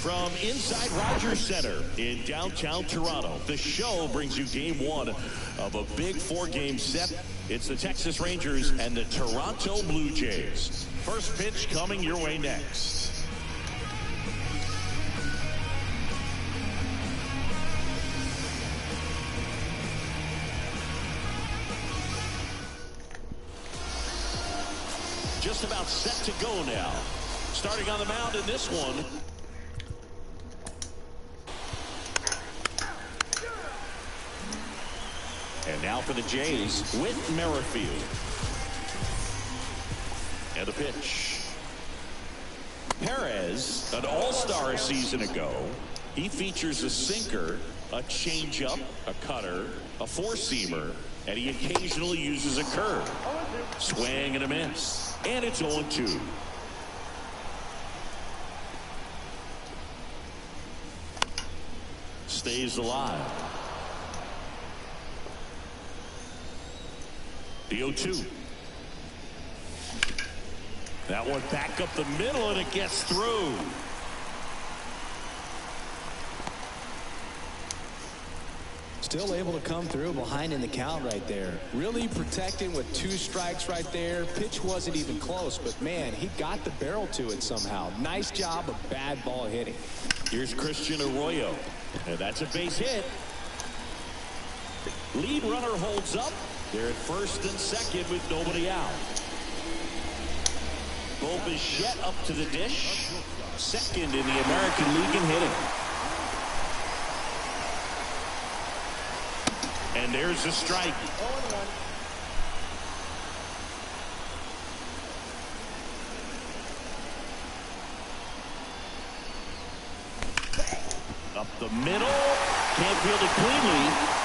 From inside Rogers Center in downtown Toronto, the show brings you game one of a big four-game set. It's the Texas Rangers and the Toronto Blue Jays. First pitch coming your way next. Just about set to go now. Starting on the mound in this one. And now for the Jays, with Merrifield. And the pitch. Perez, an all-star a season ago. He features a sinker, a changeup, a cutter, a four-seamer, and he occasionally uses a curve. Swing and a miss. And it's 0-2. Stays alive. The 0-2. That one back up the middle, and it gets through. Still able to come through behind in the count right there. Really protecting with 2 strikes right there. Pitch wasn't even close, but man, he got the barrel to it somehow. Nice job of bad ball hitting. Here's Christian Arroyo, and that's a base hit. Lead runner holds up. They're at first and second with nobody out. Bo Bichette up to the dish. Second in the American League in hitting. And there's a strike. Up the middle. Can't field it cleanly.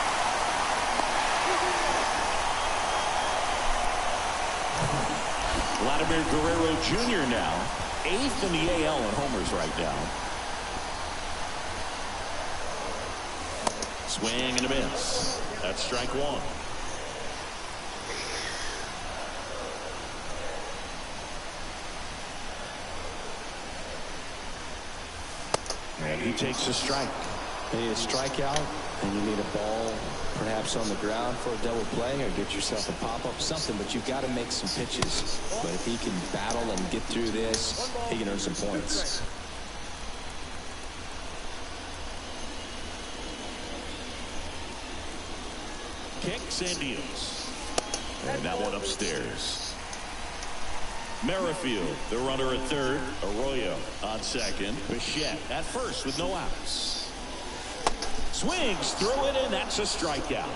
Vladimir Guerrero Jr. now, 8th in the AL in homers right now. Swing and a miss. That's strike one. And he takes a strike. You need a strikeout, and you need a ball perhaps on the ground for a double play, or get yourself a pop-up, something, but you've got to make some pitches. But if he can battle and get through this, he can earn some points. Kicks and deals. And that one upstairs. Merrifield, the runner at third. Arroyo on second. Bichette at first with no outs. Swings through it, and that's a strikeout.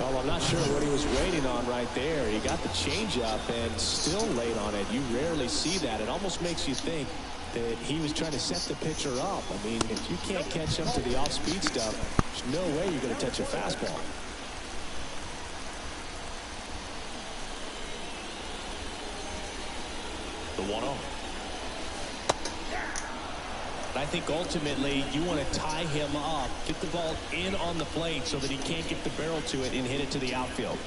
Well, I'm not sure what he was waiting on right there. He got the changeup and still late on it. You rarely see that. It almost makes you think that he was trying to set the pitcher up. I mean, if you can't catch up to the off-speed stuff, there's no way you're going to touch a fastball. The 1-0. I think ultimately you want to tie him up, get the ball in on the plate so that he can't get the barrel to it and hit it to the outfield.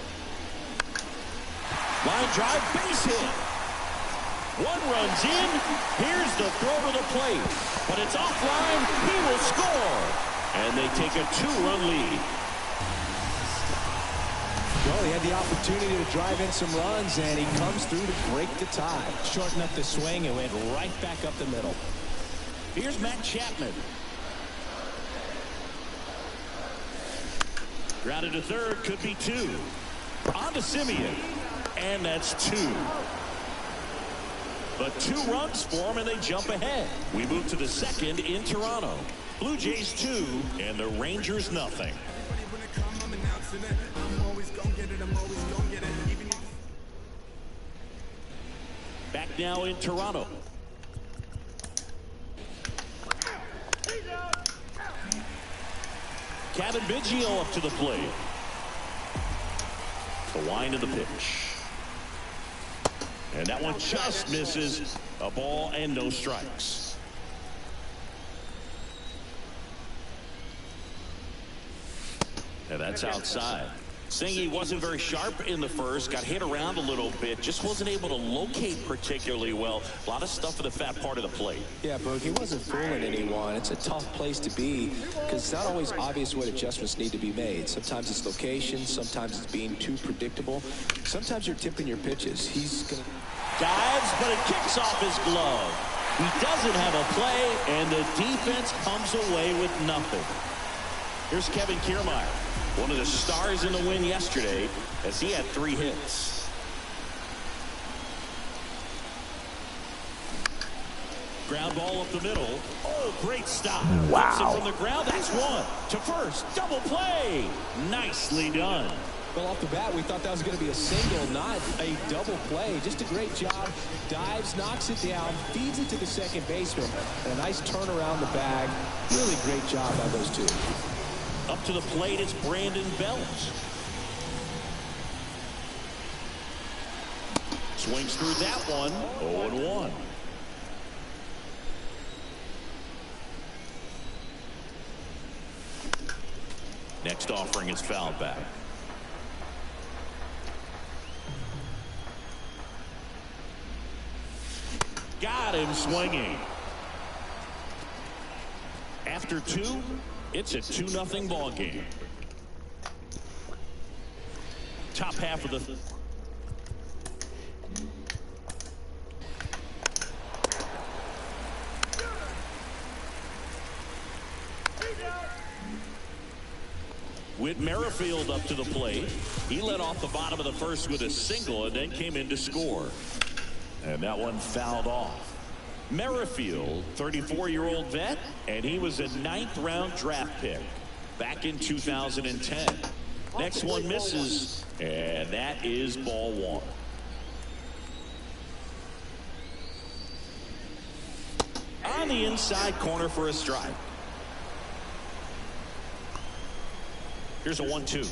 Line drive, base hit. One runs in. Here's the throw to the plate. But it's offline. He will score. And they take a 2-run lead. Well, he had the opportunity to drive in some runs, and he comes through to break the tie. Shorten up the swing and went right back up the middle. Here's Matt Chapman. Grounded to third, could be 2. On to Simeon. And that's 2. But 2 runs for him, and they jump ahead. We move to the second in Toronto. Blue Jays 2, and the Rangers nothing. Back now in Toronto. Kevin Biggio up to the plate. The wind of the pitch. And that one just misses. A ball and no strikes. And that's outside. Saying he wasn't very sharp in the first, got hit around a little bit, just wasn't able to locate particularly well. A lot of stuff for the fat part of the plate. Yeah, Boog, he wasn't fooling anyone. It's a tough place to be because it's not always obvious what adjustments need to be made. Sometimes it's location, sometimes it's being too predictable. Sometimes you're tipping your pitches. He's going to dives, but it kicks off his glove. He doesn't have a play, and the defense comes away with nothing. Here's Kevin Kiermaier, one of the stars in the win yesterday, as he had 3 hits. Ground ball up the middle. Oh, great stop. Wow. Gets it from the ground. That's 1. To first. Double play. Nicely done. Well, off the bat, we thought that was going to be a single, not a double play. Just a great job. Dives, knocks it down, feeds it to the second baseman. And a nice turn around the bag. Really great job by those two. Up to the plate, it's Brandon Belt. Swings through that one. 0-1. Next offering is fouled back. Got him swinging. After 2, it's a 2-0 ball game. Top half of the Whit Merrifield up to the plate. He led off the bottom of the first with a single and then came in to score. And that one fouled off. Merrifield, 34-year-old vet, and he was a 9th-round draft pick back in 2010. Next one misses, and that is ball 1. On the inside corner for a strike. Here's a 1-2.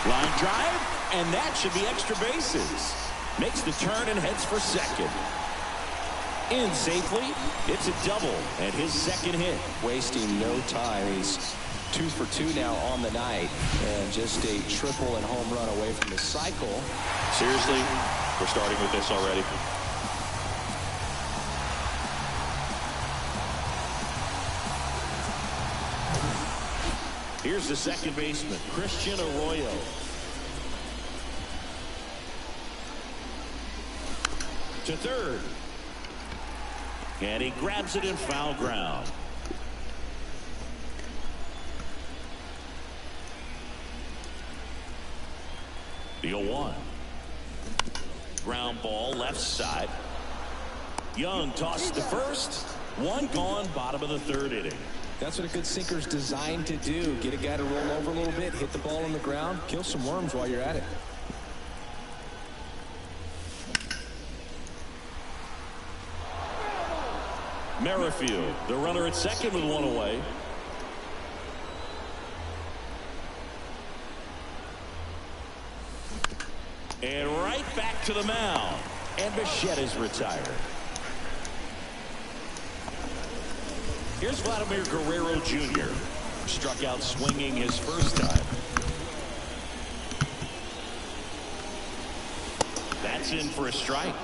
Line drive, and that should be extra bases. Makes the turn and heads for second. In safely, it's a double and his second hit. Wasting no time. He's 2 for 2 now on the night, and just a triple and home run away from the cycle. Seriously, we're starting with this already. Here's the second baseman, Christian Arroyo. To third. And he grabs it in foul ground. The 0-1. Ground ball left side. Young tosses to first. 1 gone, bottom of the 3rd inning. That's what a good sinker's designed to do. Get a guy to roll over a little bit, hit the ball on the ground, kill some worms while you're at it. Merrifield, the runner at second with 1 away. And right back to the mound. And Bichette is retired. Here's Vladimir Guerrero Jr. Struck out swinging his first time. That's in for a strike.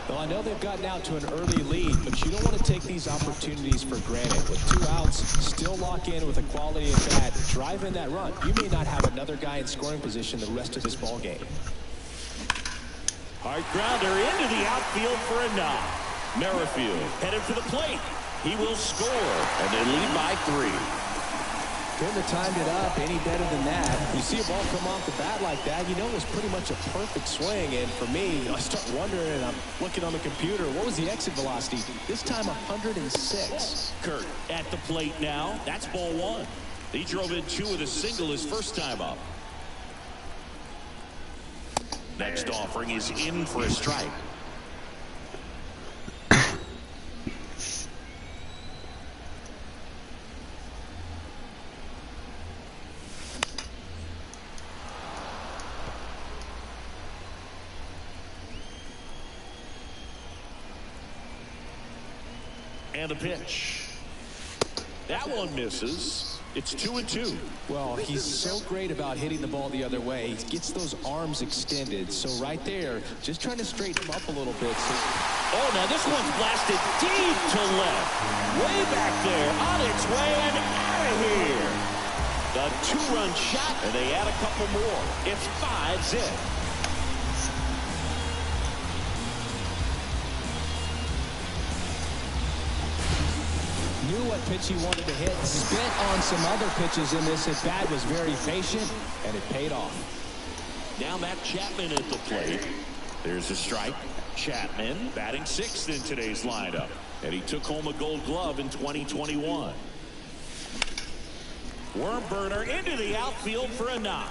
Well, I know they've gotten out to an early lead, but you don't want to take these opportunities for granted. With 2 outs, still lock in with a quality at bat, drive in that run. You may not have another guy in scoring position the rest of this ball game. Hard grounder into the outfield for a knock. Merrifield headed for the plate. He will score, and they lead by 3. Couldn't have timed it up any better than that. You see a ball come off the bat like that, you know it was pretty much a perfect swing. And for me, I start wondering, and I'm looking on the computer, what was the exit velocity? This time 106. Kurt at the plate now. That's ball 1. He drove in 2 with a single his first time up. Next offering is in for a strike. And a pitch. That one misses. It's 2-2. Well, he's so great about hitting the ball the other way. He gets those arms extended. So right there, just trying to straighten him up a little bit. Oh, now this one's blasted deep to left. Way back there, on its way and out of here. The two-run shot, and they add a couple more. It's 5-zip. Knew what pitch he wanted to hit. Spent on some other pitches in this at-bat. Was very patient, and it paid off. Now Matt Chapman at the plate. There's a strike. Chapman batting sixth in today's lineup. And he took home a gold glove in 2021. Worm burner into the outfield for a knock.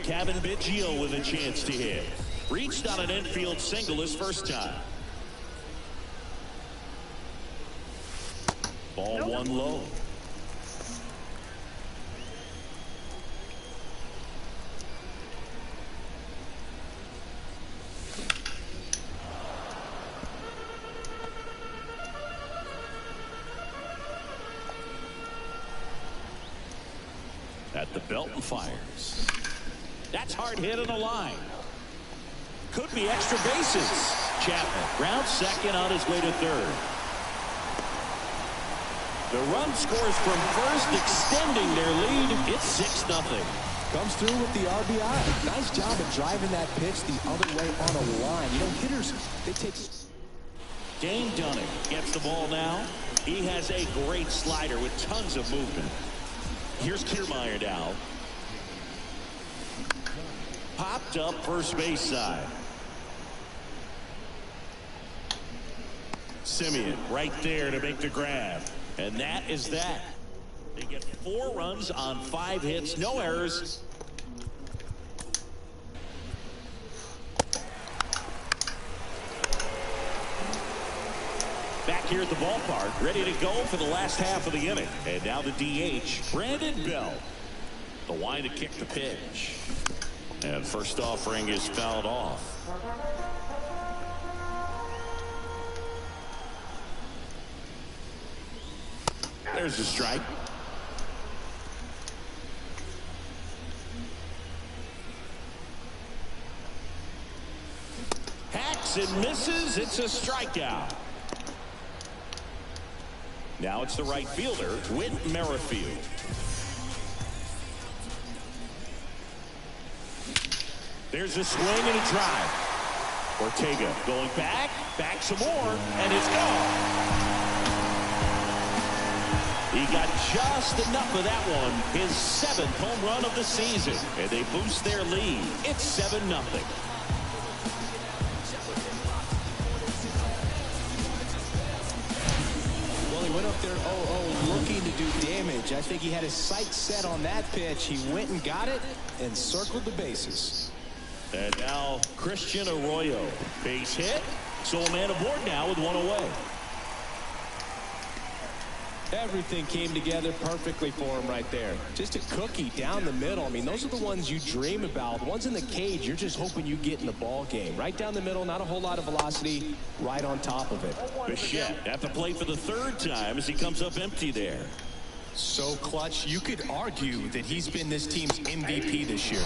Kevin Biggio with a chance to hit. Reached on an infield single his first time. Ball one low. At the belt and fires. That's hard hit on the line. Could be extra bases. Chapman round second on his way to third. The run scores from first, extending their lead. It's 6-0. Comes through with the RBI. Nice job of driving that pitch the other way on a line. You know, hitters, they take... Dane Dunning gets the ball now. He has a great slider with tons of movement. Here's Kiermaier now. Popped up first base side. Simeon right there to make the grab. And that is that. They get 4 runs on 5 hits, no errors. Back here at the ballpark, ready to go for the last half of the inning. And now the DH, Brandon Bell. The line to kick the pitch. And first offering is fouled off. There's a strike. Hacks and misses. It's a strikeout. Now it's the right fielder, Whit Merrifield. There's a swing and a drive. Ortega going back some more, and it's gone. He got just enough of that one. His 7th home run of the season, and they boost their lead. It's 7-0. Well, he went up there 0-0 looking to do damage. I think he had his sights set on that pitch. He went and got it and circled the bases. And now Christian Arroyo, base hit. So a man aboard now with 1 away. Everything came together perfectly for him right there. Just a cookie down the middle. I mean, those are the ones you dream about. The ones in the cage, you're just hoping you get in the ball game. Right down the middle, not a whole lot of velocity, right on top of it. Bichette at the plate for the 3rd time as he comes up empty there. So clutch, you could argue that he's been this team's MVP this year.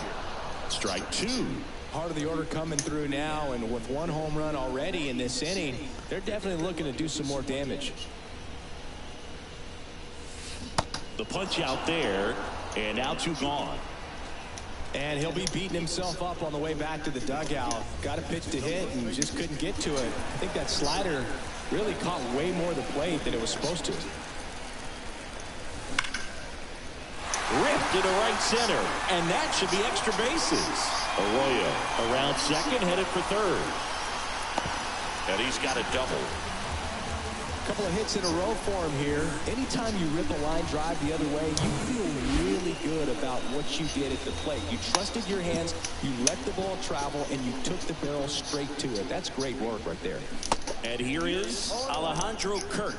Strike 2. Part of the order coming through now, and with 1 home run already in this inning, they're definitely looking to do some more damage. The punch out there, and now 2 gone. And he'll be beating himself up on the way back to the dugout. Got a pitch to hit and just couldn't get to it. I think that slider really caught way more of the plate than it was supposed to. Ripped to the right center, and that should be extra bases. Arroyo around second, headed for third. And he's got a double. Couple of hits in a row for him here. Anytime you rip a line drive the other way, you feel really good about what you did at the plate. You trusted your hands, you let the ball travel, and you took the barrel straight to it. That's great work right there. And here is Alejandro Kirk.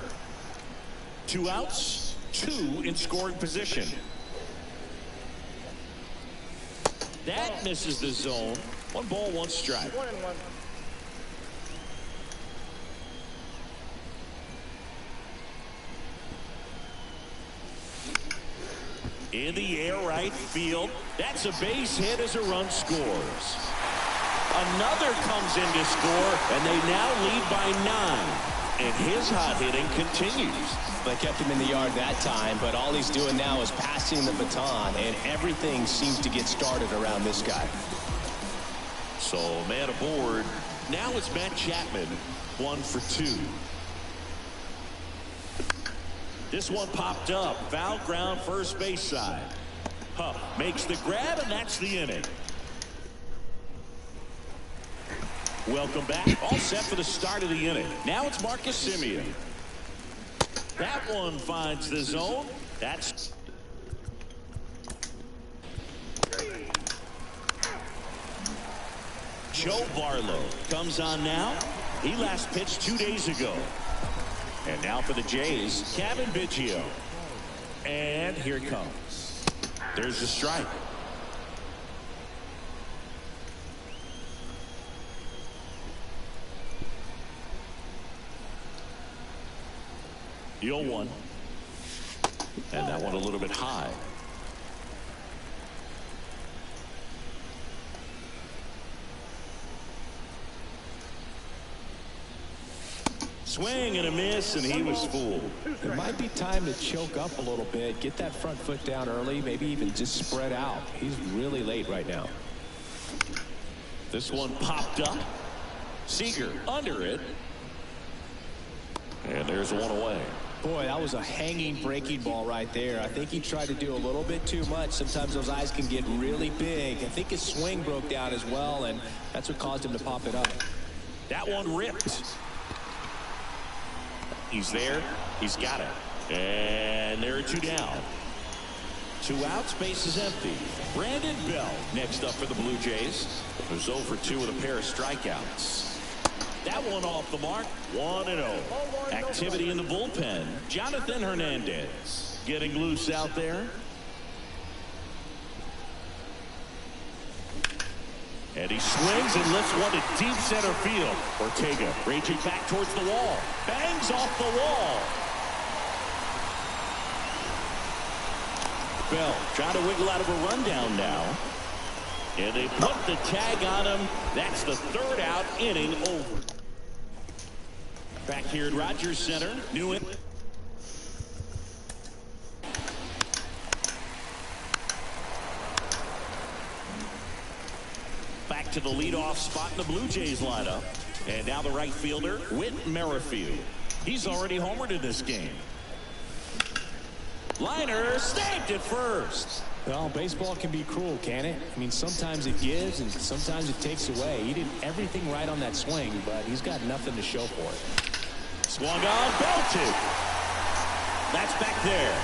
2 outs, 2 in scoring position. That misses the zone. 1 ball, 1 strike. In the air, right field. That's a base hit as a run scores. Another comes in to score, and they now lead by 9. And his hot hitting continues. They kept him in the yard that time, but all he's doing now is passing the baton, and everything seems to get started around this guy. So, man aboard. Now it's Matt Chapman, 1 for 2. This one popped up. Foul ground, first base side. Huff makes the grab, and that's the inning. Welcome back. All set for the start of the inning. Now it's Marcus Semien. That one finds the zone. That's Joe Barlow comes on now. He last pitched 2 days ago. And now for the Jays, Kevin Biggio. And here it comes. There's the strike. The 0-1. And that one a little bit high. Swing and a miss, and he was fooled. It might be time to choke up a little bit, get that front foot down early, maybe even just spread out. He's really late right now. This one popped up. Seager under it. And there's one away. Boy, that was a hanging breaking ball right there. I think he tried to do a little bit too much. Sometimes those eyes can get really big. I think his swing broke down as well, and that's what caused him to pop it up. That one ripped. He's there. He's got it. And there are 2 down. 2 outs. Base is empty. Brandon Bell next up for the Blue Jays. Who's 0 for 2 with a pair of strikeouts. That one off the mark. 1-0. Activity in the bullpen. Jonathan Hernandez getting loose out there. And he swings and lifts one to deep center field. Ortega raging back towards the wall. Bangs off the wall. Bell trying to wiggle out of a rundown now. And they put the tag on him. That's the 3rd out, inning over. Back here at Rogers Center. Newman. Back to the leadoff spot in the Blue Jays lineup. And now the right fielder, Whit Merrifield. He's already homered in this game. Liner stamped at first. Well, baseball can be cruel, can it? I mean, sometimes it gives and sometimes it takes away. He did everything right on that swing, but he's got nothing to show for it. Swung on, belted. That's back there.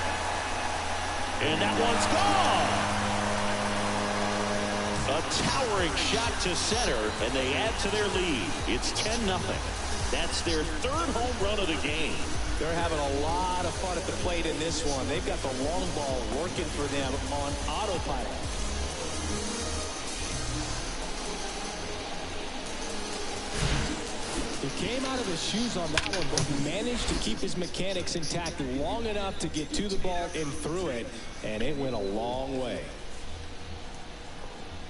And that one's gone. A towering shot to center, and they add to their lead. It's 10-0. That's their 3rd home run of the game. They're having a lot of fun at the plate in this one. They've got the long ball working for them on autopilot. He came out of his shoes on that one, but he managed to keep his mechanics intact long enough to get to the ball and through it, and it went a long way.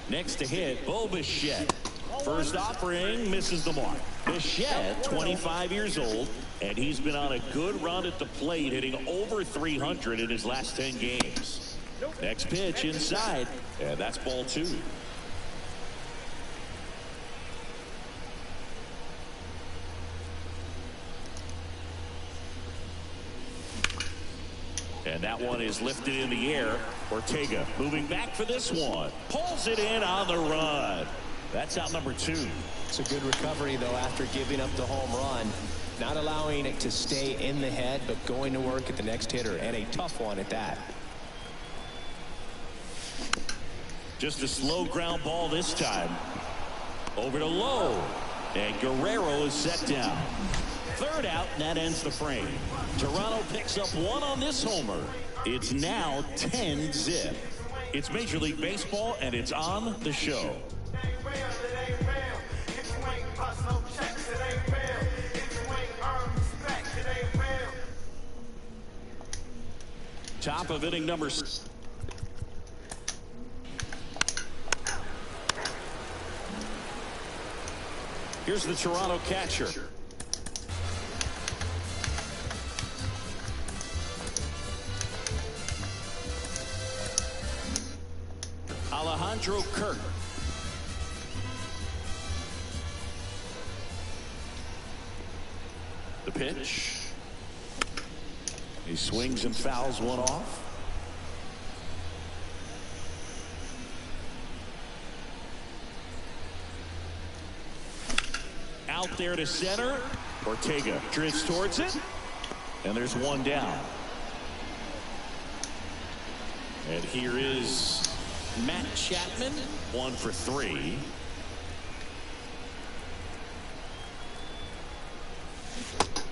Next to hit, Bo Bichette. First offering, misses the mark. Bichette, 25 years old, and he's been on a good run at the plate, hitting over 300 in his last 10 games. Next pitch inside, and that's ball 2. And that one is lifted in the air. Ortega moving back for this one. Pulls it in on the run. That's out number 2. It's a good recovery, though, after giving up the home run. Not allowing it to stay in the head, but going to work at the next hitter, and a tough one at that. Just a slow ground ball this time. Over to Lowe. And Guerrero is set down. 3rd out, and that ends the frame. Toronto picks up 1 on this homer. It's now 10-zip. It's Major League Baseball, and it's on the show. Top of inning number 6. Here's the Toronto catcher. Alejandro Kirk. The pitch. He swings and fouls one off. Out there to center. Ortega drifts towards it. And there's one down. And here is Matt Chapman. 1 for 3.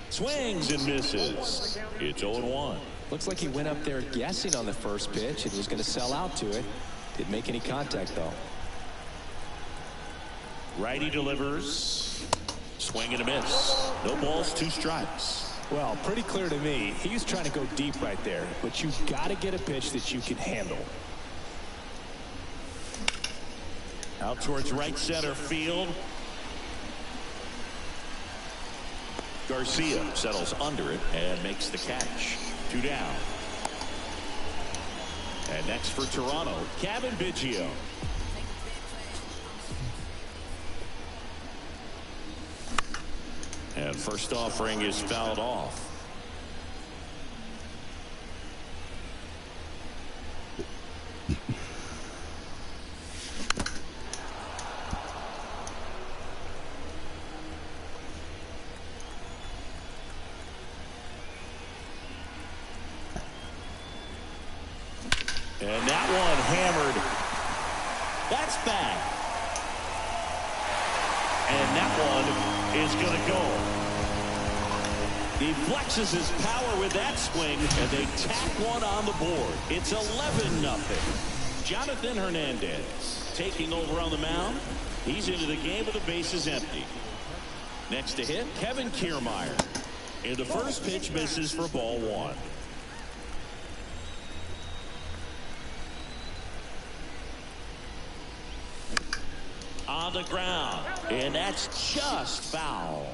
Swings and misses. It's 0-1. Looks like he went up there guessing on the first pitch and was going to sell out to it. Didn't make any contact, though. Righty delivers. Swing and a miss. No balls, 2 strikes. Well, pretty clear to me. He's trying to go deep right there. But you've got to get a pitch that you can handle. Out towards right center field. Garcia settles under it and makes the catch. 2 down. And next for Toronto, Kevin Biggio. And first offering is fouled off. And that one hammered. That's bad. And that one is going to go. He flexes his power with that swing, and they tack one on the board. It's 11-0. Jonathan Hernandez taking over on the mound. He's into the game with the bases empty. Next to hit, Kevin Kiermaier. And the first pitch misses for ball 1. On the ground, and that's just foul.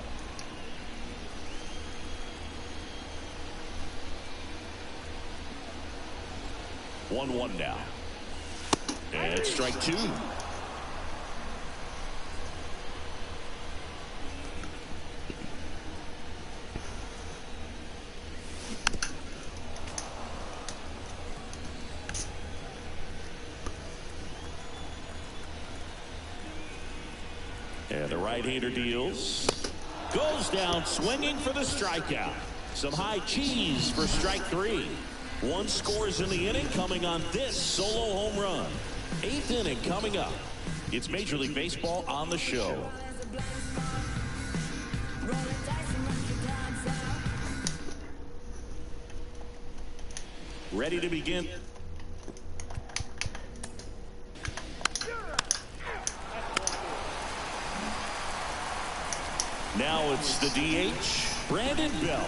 One now. And strike 2. And the right-hander deals. Goes down swinging for the strikeout. Some high cheese for strike 3. 1 scores in the inning coming on this solo home run. 8th inning coming up. It's Major League Baseball on the show. Ready to begin. Now it's the DH, Brandon Belt.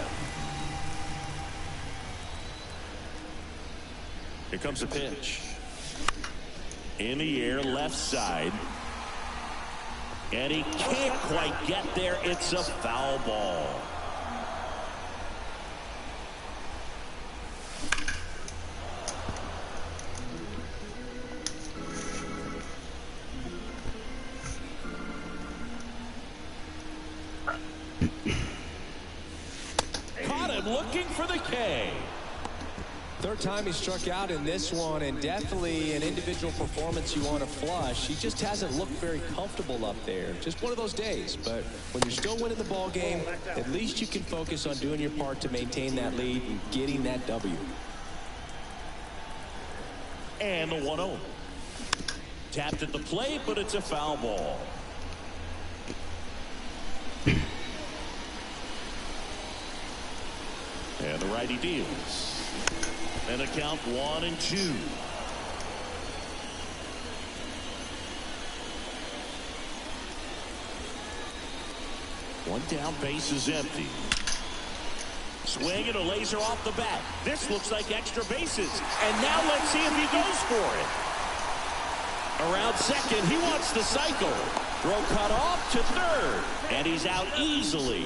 Here comes a pitch. In the air, left side. And he can't quite get there. It's a foul ball. Caught him looking for the K. 3rd time he struck out in this one, and definitely an individual performance you want to flush. He just hasn't looked very comfortable up there. Just one of those days. But when you're still winning the ball game, at least you can focus on doing your part to maintain that lead and getting that W. And the 1-0. Tapped at the plate, but it's a foul ball. And the righty deals. And a count 1-2. One down, base is empty. Swing and a laser off the bat. This looks like extra bases. And now let's see if he goes for it. Around second, he wants the cycle. Throw cut off to third, and he's out easily.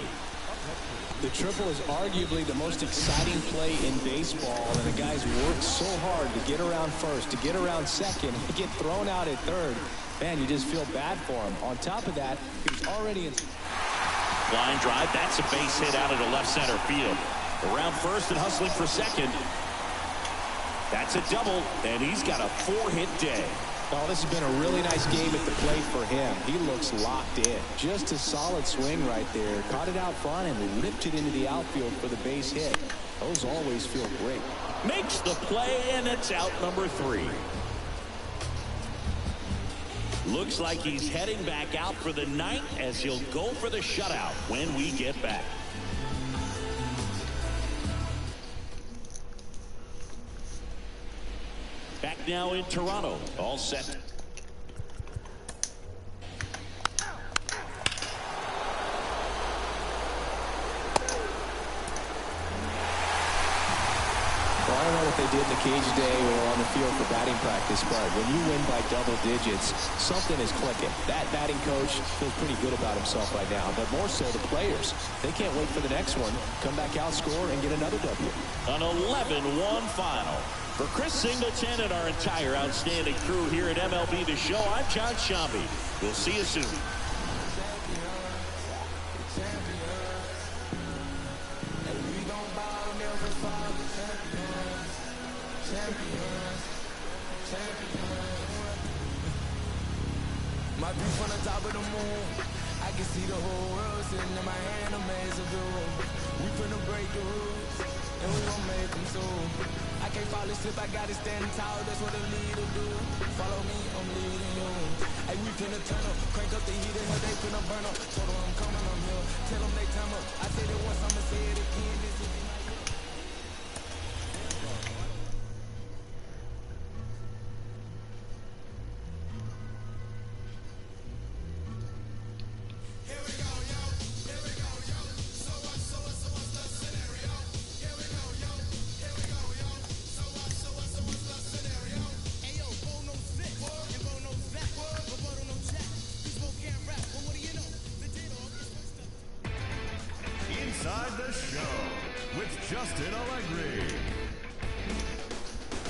The triple is arguably the most exciting play in baseball, and the guys work so hard to get around first, to get around second, to get thrown out at third. Man, you just feel bad for him. On top of that, he was already in. Line drive, that's a base hit out of the left center field. Around first and hustling for second. That's a double, and he's got a 4-hit day. Oh, this has been a really nice game at the plate for him. He looks locked in. Just a solid swing right there. Caught it out front and ripped it into the outfield for the base hit. Those always feel great. Makes the play, and it's out number 3. Looks like he's heading back out for the ninth as he'll go for the shutout when we get back. Back now in Toronto, all set. Well, I don't know what they did in the cage today or on the field for batting practice, but when you win by double digits, something is clicking. That batting coach feels pretty good about himself right now, but more so the players. They can't wait for the next one, come back out, score, and get another W. An 11-1 final. For Chris Singleton and our entire outstanding crew here at MLB The Show, I'm John Shambi. We'll see you soon. My view from the top of the moon, I can see the whole world sitting in my hand, a maze of blue. We finna break the rules, and we gon' make them too. I can't fall asleep, I gotta stand tall, that's what a leader do. Follow me, I'm leading you. Hey, we finna turn up, crank up the heat, and they finna burn up. Told them I'm coming, I'm here, tell them they time up. I said it once, I'ma say it again, this is my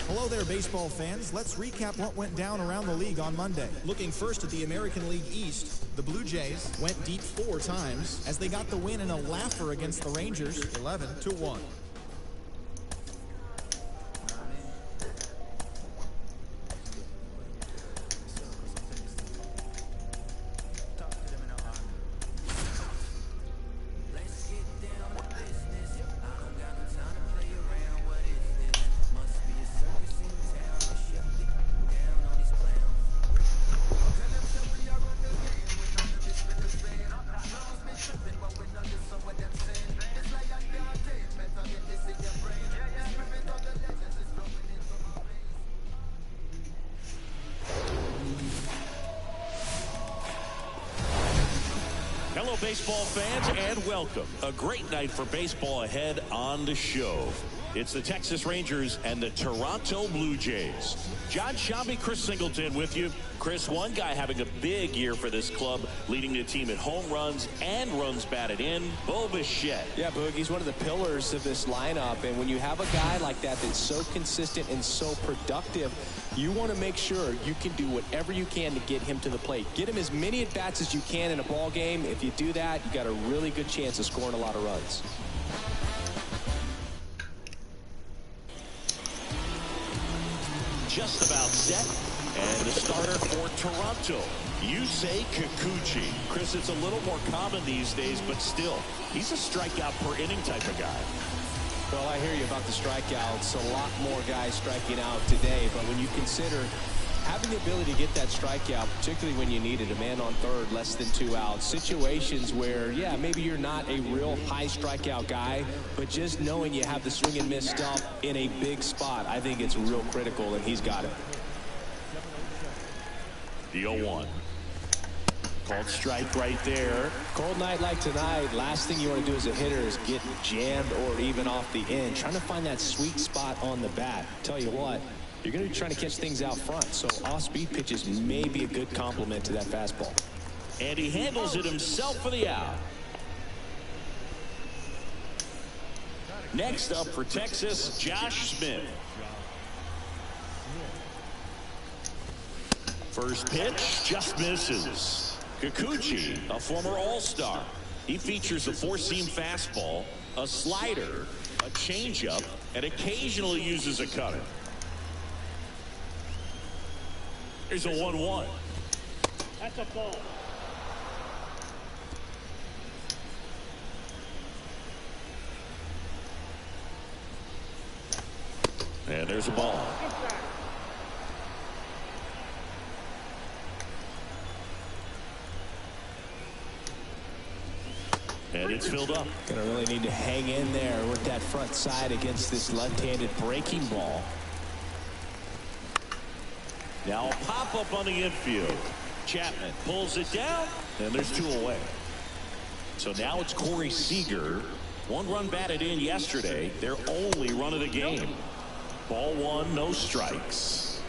Hello there, baseball fans. Let's recap what went down around the league on Monday. Looking first at the American League East, the Blue Jays went deep 4 times as they got the win in a laugher against the Rangers, 11-1. Hello, baseball fans, and welcome. A great night for baseball ahead on the show. It's the Texas Rangers and the Toronto Blue Jays. John Shambi, Chris Singleton with you. Chris, one guy having a big year for this club, leading the team in home runs and runs batted in, Bo Bichette. Yeah, Boog, he's one of the pillars of this lineup, and when you have a guy like that that's so consistent and so productive, you want to make sure you can do whatever you can to get him to the plate. Get him as many at-bats as you can in a ball game. If you do that, you got a really good chance of scoring a lot of runs. Just about set, and the starter for Toronto, Yusei Kikuchi. Chris, it's a little more common these days, but still, he's a strikeout per inning type of guy. Well, I hear you about the strikeouts. A lot more guys striking out today, but when you consider having the ability to get that strikeout, particularly when you need it, a man on third, less than 2 outs, situations where, yeah, maybe you're not a real high strikeout guy, but just knowing you have the swing and miss stump in a big spot, I think it's real critical, and he's got it. The 0-1. Called strike right there. Cold night like tonight, last thing you want to do as a hitter is get jammed or even off the end. Trying to find that sweet spot on the bat. Tell you what, you're going to be trying to catch things out front. So off-speed pitches may be a good complement to that fastball. And he handles it himself for the out. Next up for Texas, Josh Smith. First pitch just misses. Kikuchi, a former All-Star. He features a four-seam fastball, a slider, a changeup, and occasionally uses a cutter. Here's a 1-1. That's a ball. And there's a ball. And it's filled up. Gonna really need to hang in there with that front side against this left-handed breaking ball. Now a pop-up on the infield. Chapman pulls it down, and there's two away. So now it's Corey Seager. One run batted in yesterday. Their only run of the game. Ball one, no strikes.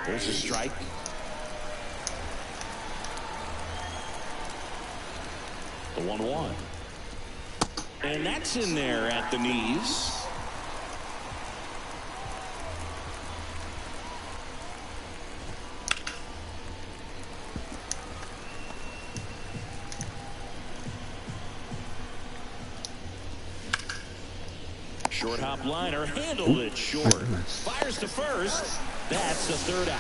There's a strike. The 1-1. And that's in there at the knees. Short hop liner, handled it short. Fires to first. That's the third out.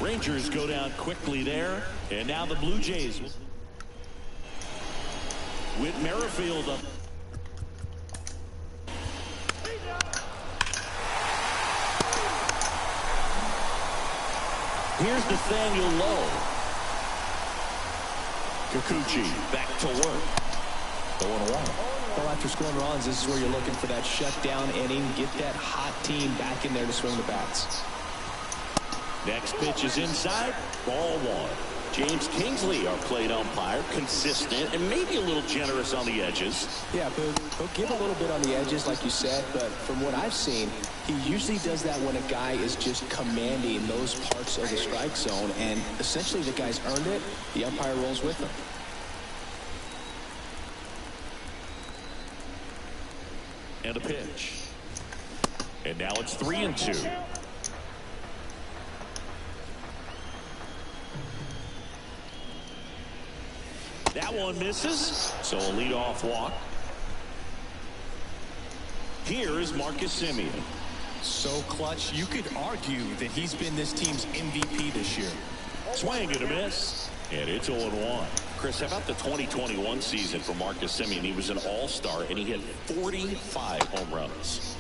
Rangers go down quickly there. And now the Blue Jays with Merrifield up. Here's Nathaniel Lowe. Kikuchi back to work. The 1-1. Well, after scoring runs, this is where you're looking for that shutdown inning. Get that hot team back in there to swing the bats. Next pitch is inside. Ball one. James Kingsley, our plate umpire, consistent and maybe a little generous on the edges. Yeah, but he'll give a little bit on the edges, like you said, but from what I've seen, he usually does that when a guy is just commanding those parts of the strike zone, and essentially the guy's earned it. The umpire rolls with him. And a pitch. And now it's 3-2. That one misses, so a leadoff walk. Here is Marcus Semien. So clutch, you could argue that he's been this team's MVP this year. Swing and a miss, and it's 0-1. Chris, how about the 2021 season for Marcus Semien? He was an all-star, and he hit 45 home runs.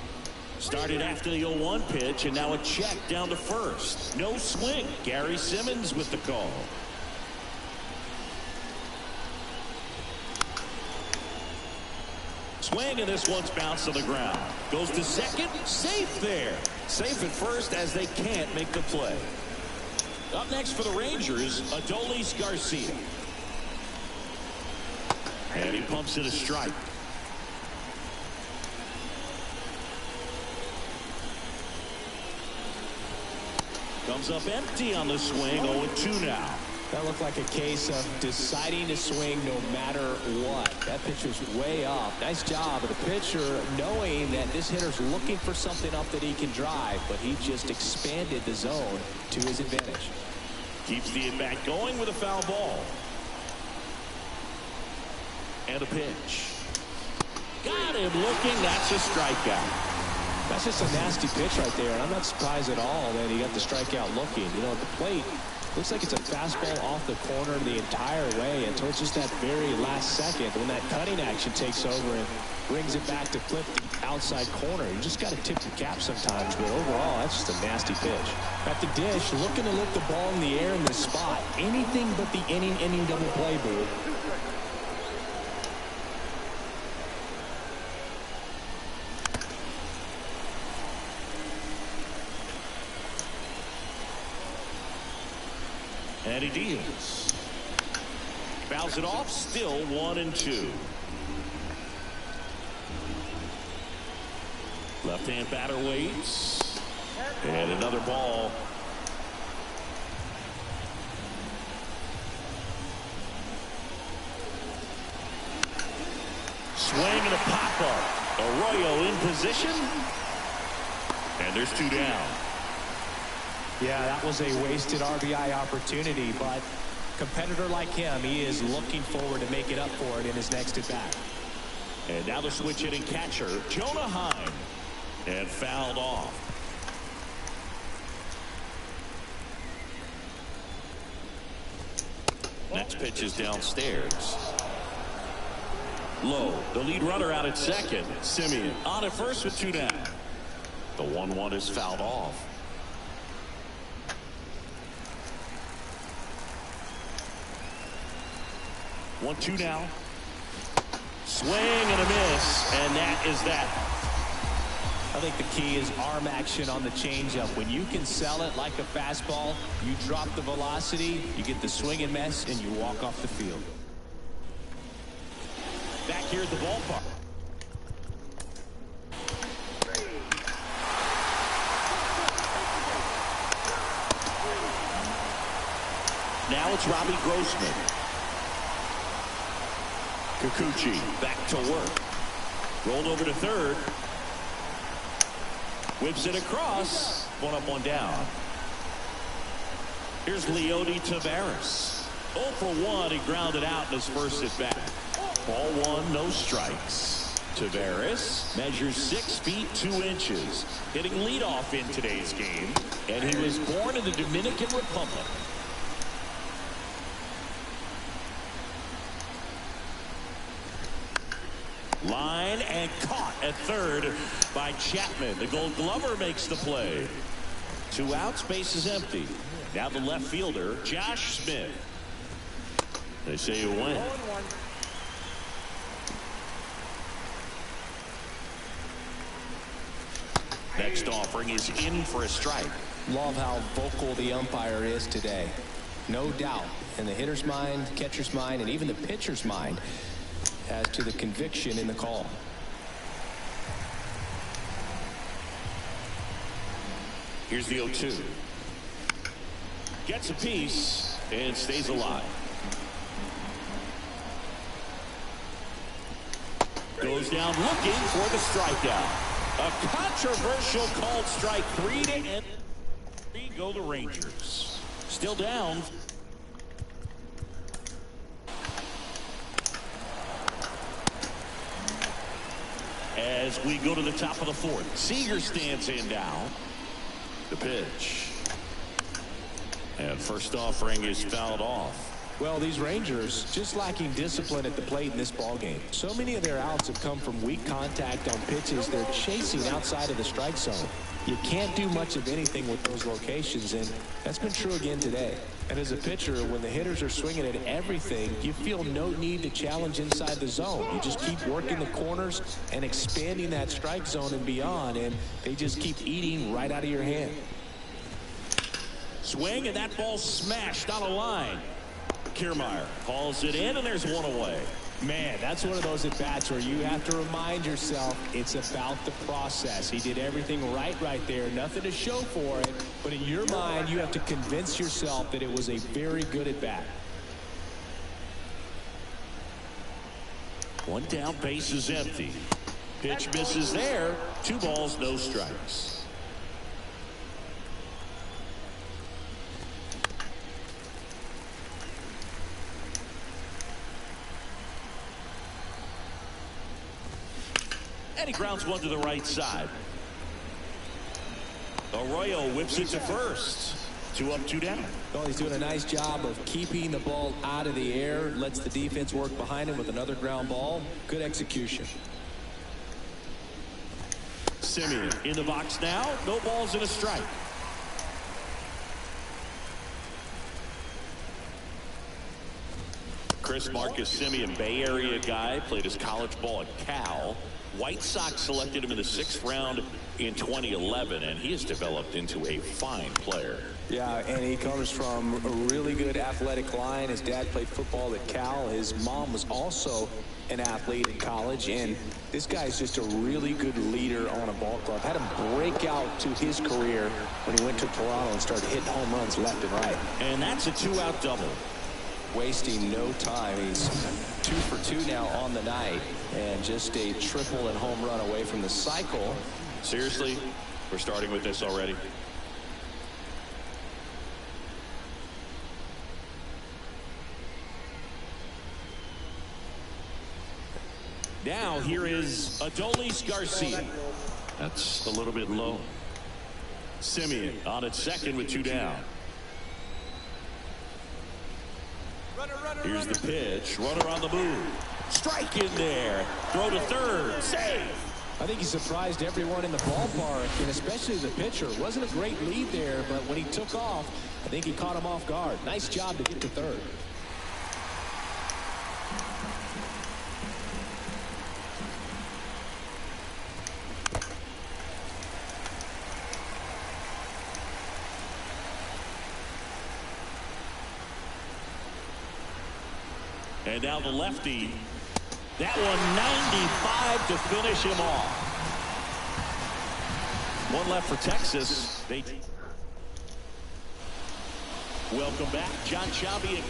Started after the 0-1 pitch, and now a check down to first. No swing. Gary Simmons with the call. Swing, and this one's bounced to the ground. Goes to second. Safe there. Safe at first as they can't make the play. Up next for the Rangers, Adolis Garcia. And he pumps in a strike. Comes up empty on the swing. 0-2 now. That looked like a case of deciding to swing no matter what. That pitch was way up. Nice job of the pitcher knowing that this hitter's looking for something up that he can drive, but he just expanded the zone to his advantage. Keeps the at-bat going with a foul ball. And a pitch. Got him looking. That's a strikeout. That's just a nasty pitch right there, and I'm not surprised at all that he got the strikeout looking. You know, at the plate, looks like it's a fastball off the corner the entire way until it's just that very last second when that cutting action takes over and brings it back to flip the outside corner. You just got to tip your cap sometimes, but overall, that's just a nasty pitch. At the dish, looking to lift the ball in the air in this spot. Anything but the inning double play, boo. And he deals. Fouls it off, still 1-2. Left-hand batter waits. And another ball. Swing and a pop-up. Arroyo in position. And there's 2 down. Yeah, that was a wasted RBI opportunity, but a competitor like him, he is looking forward to make it up for it in his next at-bat. And now the switch hitting catcher, Jonah Heim. And fouled off. Next pitch is downstairs. Low, the lead runner out at second. Simeon on at first with 2 down. The 1-1 is fouled off. One, 2 now. Swing and a miss, and that is that. I think the key is arm action on the changeup. When you can sell it like a fastball, you drop the velocity, you get the swing and miss, and you walk off the field. Back here at the ballpark. Now it's Robbie Grossman. Kikuchi back to work. Rolled over to third. Whips it across. 1 up, 1 down. Here's Leody Taveras. 0 for 1. He grounded out in his first at bat. Ball 1, no strikes. Taveras measures 6 feet 2 inches. Hitting leadoff in today's game. And he was born in the Dominican Republic. Line and caught at third by Chapman. The Gold Glover makes the play. 2 outs, base is empty. Now the left fielder, Josh Smith. They say you win. Next offering is in for a strike. Love how vocal the umpire is today. No doubt in the hitter's mind, catcher's mind, and even the pitcher's mind as to the conviction in the call. Here's the 0-2. Gets a piece and stays alive. Goes down looking for the strikeout. A controversial called strike. 3 to end. 3 go the Rangers. Still down. As we go to the top of the 4th. Seager stands in now. The pitch. And first offering is fouled off. Well, these Rangers just lacking discipline at the plate in this ballgame. So many of their outs have come from weak contact on pitches they're chasing outside of the strike zone. You can't do much of anything with those locations, and that's been true again today. And as a pitcher, when the hitters are swinging at everything, you feel no need to challenge inside the zone. You just keep working the corners and expanding that strike zone and beyond, and they just keep eating right out of your hand. Swing, and that ball smashed on a line. Kiermaier calls it in, and there's 1 away. Man, that's one of those at-bats where you have to remind yourself it's about the process. He did everything right there. Nothing to show for it. But in your mind, you have to convince yourself that it was a very good at-bat. 1 down, base is empty. Pitch misses there. 2 balls, no strikes. And he grounds 1 to the right side. Arroyo whips it to first. 2 up, 2 down. Well, he's doing a nice job of keeping the ball out of the air. Lets the defense work behind him with another ground ball. Good execution. Simeon in the box now. No balls and a strike. Chris Marcus Simeon, Bay Area guy, played his college ball at Cal. White Sox selected him in the 6th round in 2011, and he has developed into a fine player. Yeah, and he comes from a really good athletic line. His dad played football at Cal. His mom was also an athlete in college, and this guy's just a really good leader on a ball club. Had him break out to his career when he went to Toronto and started hitting home runs left and right. And that's a 2-out double. Wasting no time. He's 2 for 2 now on the night, and just a triple and home run away from the cycle. Seriously, we're starting with this already. Now here is Adolis Garcia. That's a little bit low. Simeon on at second with 2 down. Here's the pitch. Runner on the move. Strike in there. Throw to third. Save. I think he surprised everyone in the ballpark, and especially the pitcher. Wasn't a great lead there, but when he took off, I think he caught him off guard. Nice job to get to third. And now the lefty. That one 95 to finish him off. One left for Texas. Welcome back, John Shabby.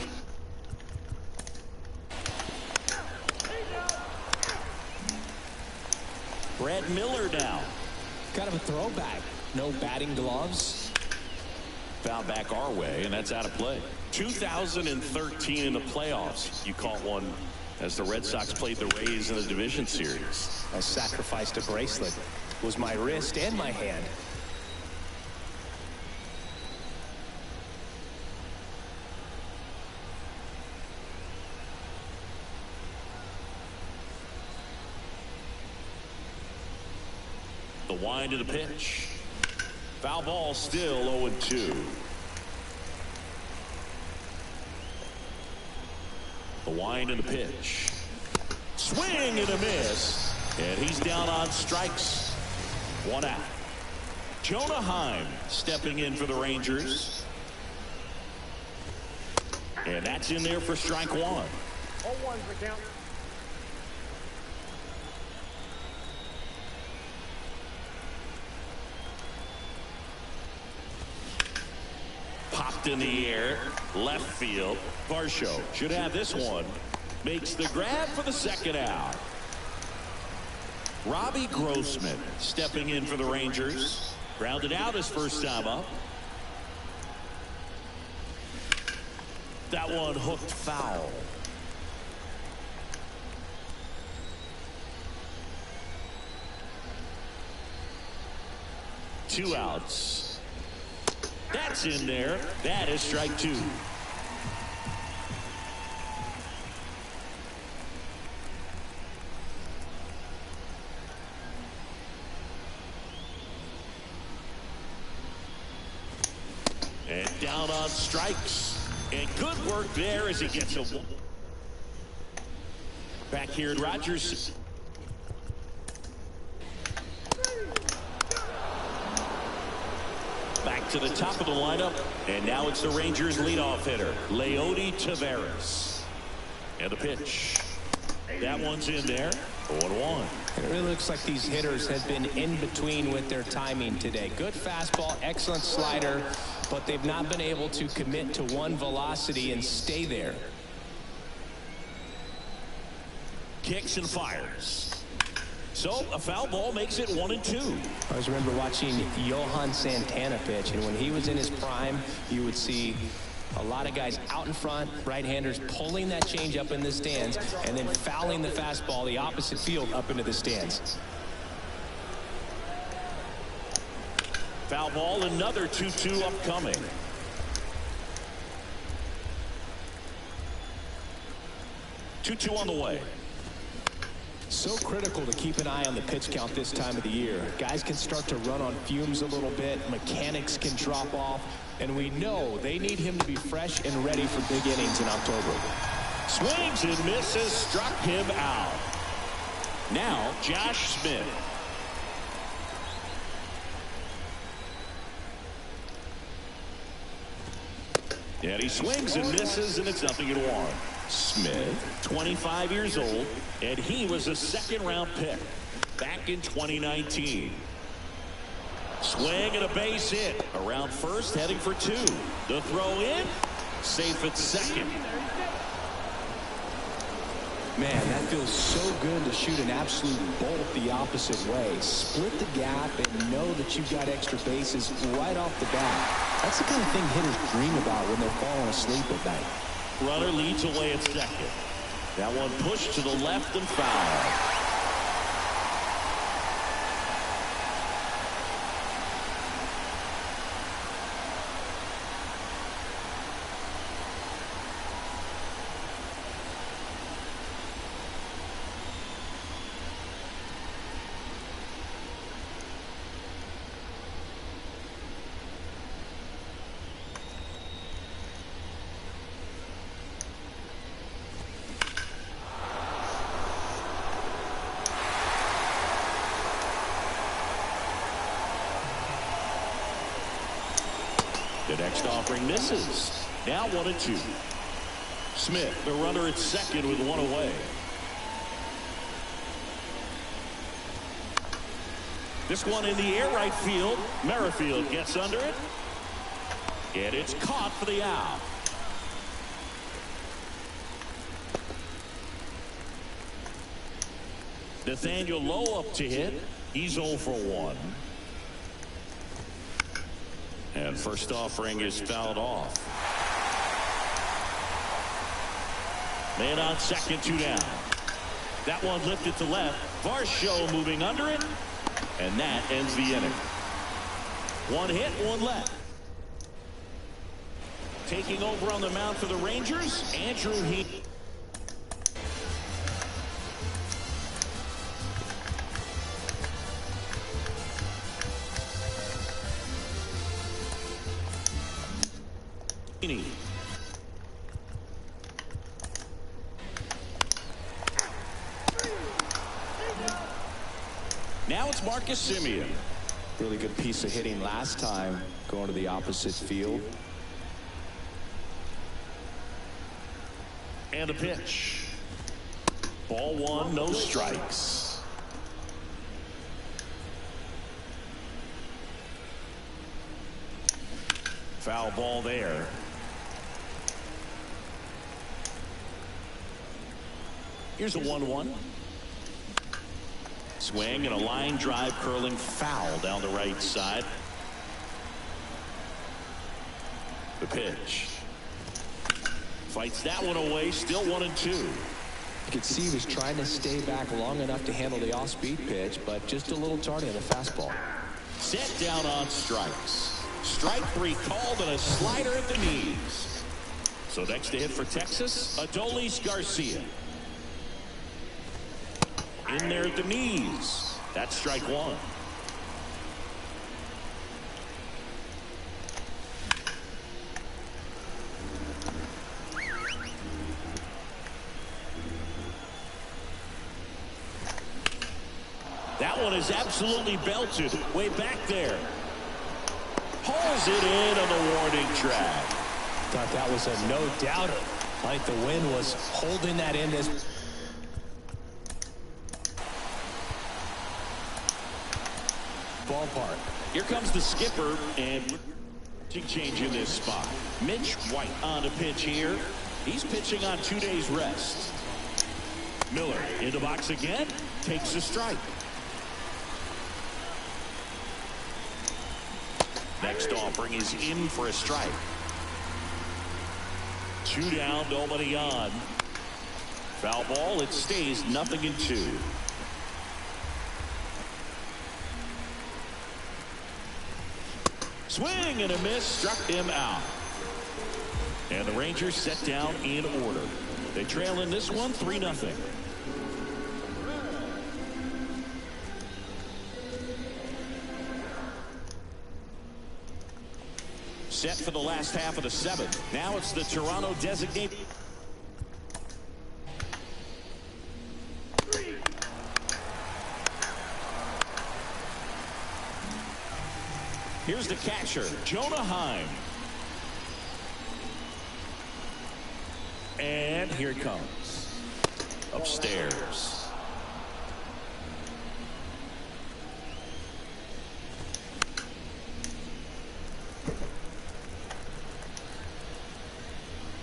Brad Miller now. Kind of a throwback. No batting gloves. Foul back our way, and that's out of play. 2013 in the playoffs, you caught one as the Red Sox played the Rays in the division series. I sacrificed a bracelet. It was my wrist and my hand. The wind of the pitch. Foul ball, still 0-2. The wind and the pitch. Swing and a miss. And he's down on strikes. 1 out. Jonah Heim stepping in for the Rangers. And that's in there for strike 1. 0-1 for count. Popped in the air, left field. Varsho should have this one. Makes the grab for the 2nd out. Robbie Grossman stepping in for the Rangers. Grounded out his first time up. That one hooked foul. Two outs. That's in there. That is strike 2. And down on strikes. And good work there as he gets a one. Back here at Rogers. Back to the top of the lineup, and now it's the Rangers leadoff hitter, Leody Taveras. And the pitch. That one's in there. 0-1. It really looks like these hitters have been in between with their timing today. Good fastball, excellent slider, but they've not been able to commit to one velocity and stay there. Kicks and fires. So a foul ball makes it 1-2. I always remember watching Johan Santana pitch, and when he was in his prime, you would see a lot of guys out in front, right-handers pulling that change up in the stands, and then fouling the fastball the opposite field up into the stands. Foul ball, another 2-2 upcoming. Two on the way. So critical to keep an eye on the pitch count this time of the year. Guys can start to run on fumes a little bit. Mechanics can drop off. And we know they need him to be fresh and ready for big innings in October. Swings and misses, struck him out. Now, Josh Smith. And he swings and misses, and it's 0-1. Smith, 25 years old, and he was a second-round pick back in 2019. Swing and a base hit. Around first, heading for two. The throw in, safe at second. Man, that feels so good to shoot an absolute bolt the opposite way. Split the gap and know that you've got extra bases right off the bat. That's the kind of thing hitters dream about when they're falling asleep at night. Runner leads away at second. That one pushed to the left and foul. The next offering misses. Now 1-2. Smith, the runner at second with one away. This one in the air right field. Merrifield gets under it. And it's caught for the out. Nathaniel Lowe up to hit. He's 0 for 1. And first offering is fouled off. Man on second, 2 down. That one lifted to left. Varsho moving under it. And that ends the inning. 1 hit, 1 left. Taking over on the mound for the Rangers, Andrew Heaney. Now it's Marcus Semien. Really good piece of hitting last time, going to the opposite field. And a pitch. Ball 1, no strikes. Foul ball there. Here's a 1-1. Swing and a line drive curling foul down the right side. The pitch. Fights that one away, still 1-2. You could see he was trying to stay back long enough to handle the off-speed pitch, but just a little tardy on the fastball. Set down on strikes. Strike 3 called and a slider at the knees. So next to hit for Texas, Adolis Garcia. In there at the knees. That's strike 1. That one is absolutely belted. Way back there. Hauls it in on the warning track. Thought that was a no-doubter. Like the wind was holding that in this. Ballpark. Here comes the skipper, and change in this spot. Mitch White on a pitch here. He's pitching on 2 days rest. Miller in the box again, takes a strike. Next offering is in for a strike. 2 down, nobody on. Foul ball, it stays 0-2. Swing and a miss, struck him out. And the Rangers set down in order. They trail in this one 3-0. Set for the last half of the 7th. Now it's the Toronto designated. Here's the catcher, Jonah Heim. And here it comes. Upstairs.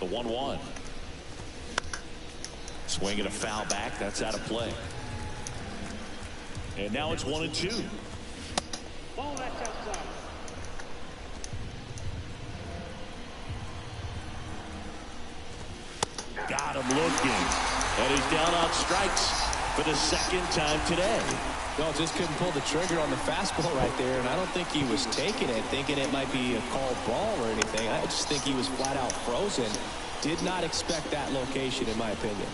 The 1-1. Swing and a foul back. That's out of play. And now it's 1-2. Ball that's outside. Got him looking. And he's down on strikes for the second time today. Well, just couldn't pull the trigger on the fastball right there, and I don't think he was taking it, thinking it might be a called ball or anything. I just think he was flat out frozen. Did not expect that location, in my opinion.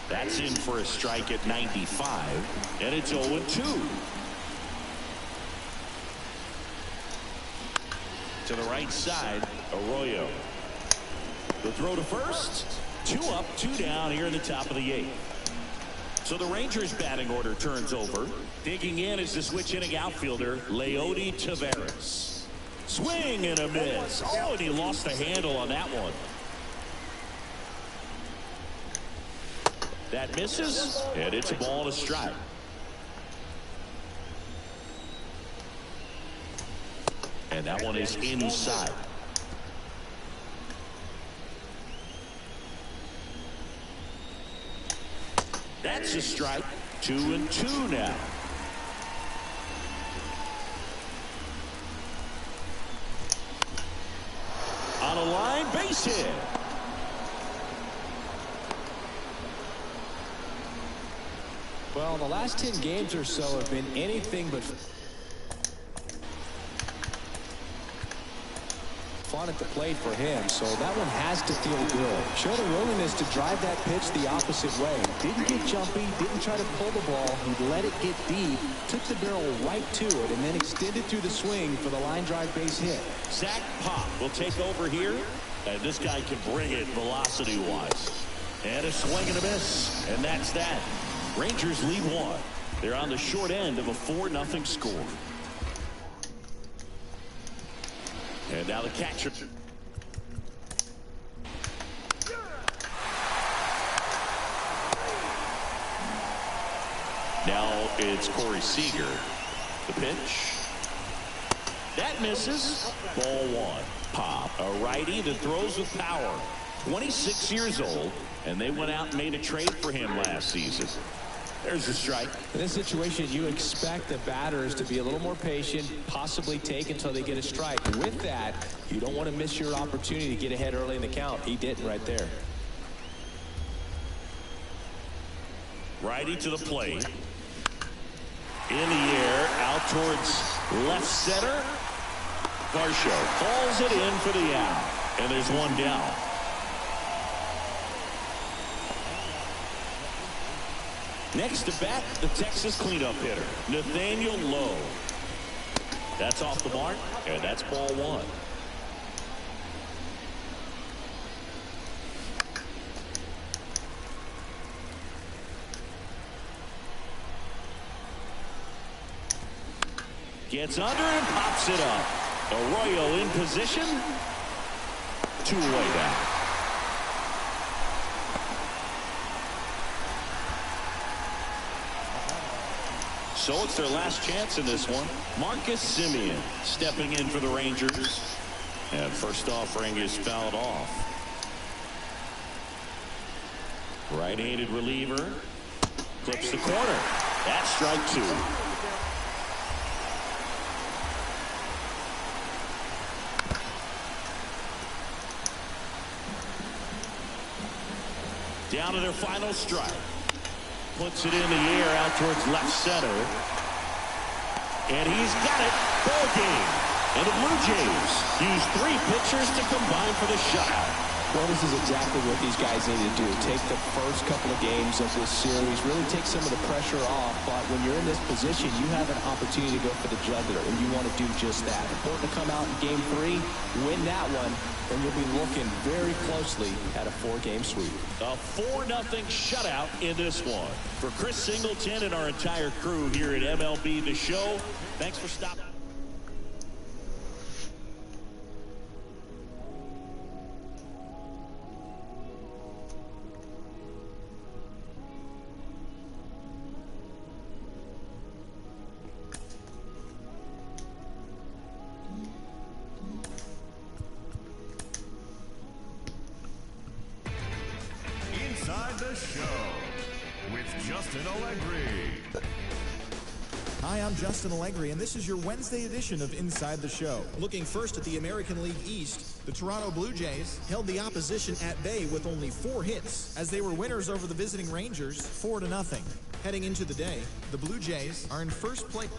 That's in for a strike at 95, and it's 0-2. To the right side, Arroyo. The throw to first. 2 up, 2 down here in the top of the 8th. So the Rangers batting order turns over. Digging in is the switch inning outfielder, Leody Taveras. Swing and a miss. Oh, and he lost the handle on that one. That misses, and it's a ball and a strike. And that one is inside. That's a strike. 2-2 now. On a line, base hit. Well, the last 10 games or so have been anything but fun at the plate for him, so that one has to feel good. Showed a willingness to drive that pitch the opposite way. Didn't get jumpy, didn't try to pull the ball. He let it get deep, took the barrel right to it, and then extended through the swing for the line drive base hit. Zach Pop will take over here, and this guy can bring it velocity-wise. And a swing and a miss, and that's that. Rangers lead 1. They're on the short end of a 4-0 score. And now the catcher. Now it's Corey Seager. The pitch. That misses. Ball 1. Pop, a righty that throws with power. 26 years old, and they went out and made a trade for him last season. There's a strike. In this situation, you expect the batters to be a little more patient, possibly take until they get a strike. With that, you don't want to miss your opportunity to get ahead early in the count. He didn't right there. Righty to the plate. In the air, out towards left center. Varsho calls it in for the out. And there's one down. Next to bat, the Texas cleanup hitter, Nathaniel Lowe. That's off the mark, and that's ball 1. Gets under and pops it up. Arroyo in position. 2 away down. So it's their last chance in this one. Marcus Semien stepping in for the Rangers. And first offering is fouled off. Right-handed reliever. Clips the corner. That's strike 2. Down to their final strike. Puts it in the air out towards left center. And he's got it. Ball game. And the Blue Jays use 3 pitchers to combine for the shutout. Well, this is exactly what these guys need to do. Take the first couple of games of this series, really take some of the pressure off. But when you're in this position, you have an opportunity to go for the jugular, and you want to do just that. Important to come out in Game 3, win that one, and you'll be looking very closely at a 4-game sweep. A 4-0 shutout in this one. For Chris Singleton and our entire crew here at MLB The Show, thanks for stopping. Justin Allegri. Hi, I'm Justin Allegri, and this is your Wednesday edition of Inside the Show. Looking first at the American League East, the Toronto Blue Jays held the opposition at bay with only 4 hits, as they were winners over the visiting Rangers 4-0. Heading into the day, the Blue Jays are in first place.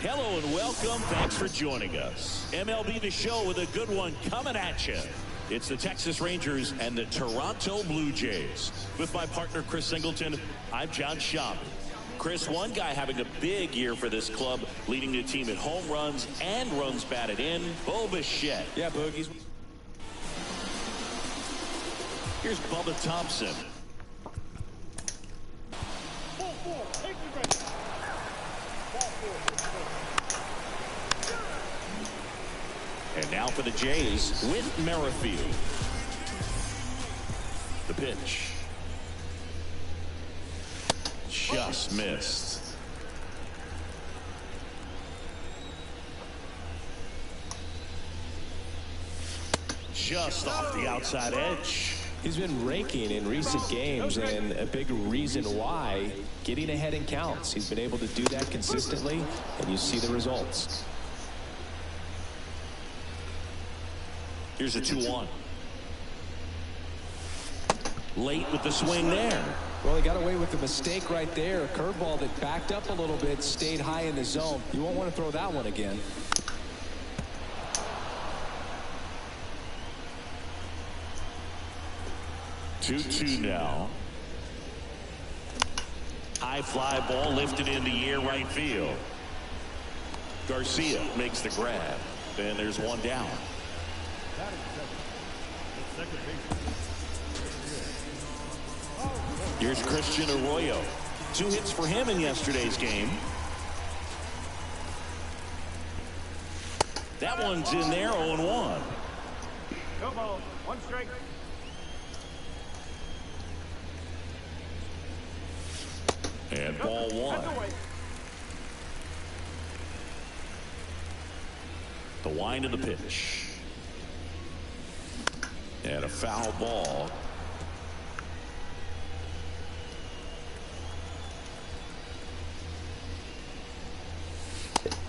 Hello and welcome. Thanks for joining us. MLB The Show with a good one coming at you. It's the Texas Rangers and the Toronto Blue Jays. With my partner, Chris Singleton, I'm John Schaub. Chris, one guy having a big year for this club, leading the team in home runs and runs batted in, Bo Bichette. Yeah, Boogies. Here's Bubba Thompson. And now for the Jays with Merrifield. The pitch. Just missed. Just off the outside edge. He's been raking in recent games, and a big reason why, getting ahead in counts. He's been able to do that consistently, and you see the results. Here's a 2-1. Late with the swing there. Well, he got away with a mistake right there. A curveball that backed up a little bit, stayed high in the zone. You won't want to throw that one again. Two now. High fly ball lifted in the air right field. Garcia makes the grab. And there's one down. Here's Christian Arroyo. 2 hits for him in yesterday's game. That one's in there, 0-1. No ball, 1 strike. And ball 1. The wind of the pitch. And a foul ball.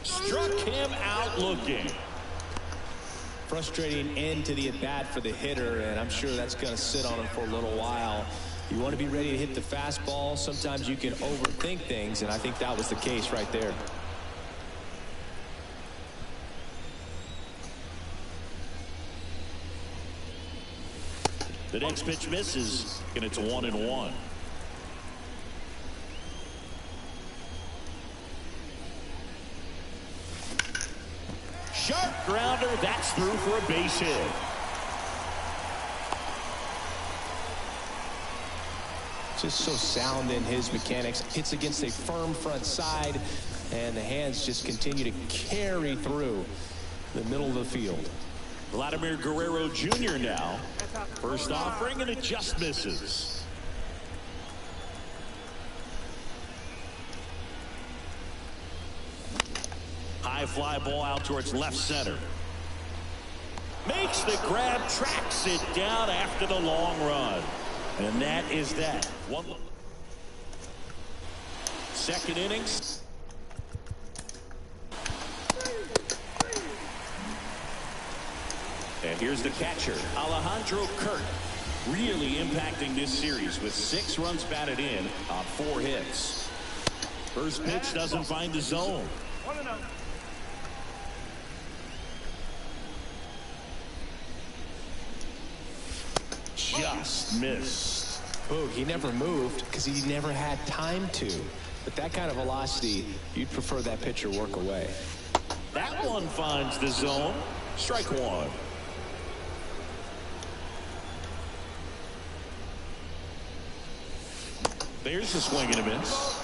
Struck him out looking. Frustrating end to the at-bat for the hitter, and I'm sure that's going to sit on him for a little while. You want to be ready to hit the fastball. Sometimes you can overthink things, and I think that was the case right there. The next pitch misses, and it's 1-1. Sharp grounder, that's through for a base hit. Just so sound in his mechanics. Hits against a firm front side, and the hands just continue to carry through the middle of the field. Vladimir Guerrero Jr. now. First offering, and it just misses. High fly ball out towards left center. Makes the grab, tracks it down after the long run. And that is that. One. Second innings. And here's the catcher, Alejandro Kirk, really impacting this series with 6 runs batted in on 4 hits. First pitch doesn't find the zone. 1-0. Just missed. Oh, he never moved because he never had time to. But that kind of velocity, you'd prefer that pitcher work away. That one finds the zone. Strike one. There's the swing and a miss.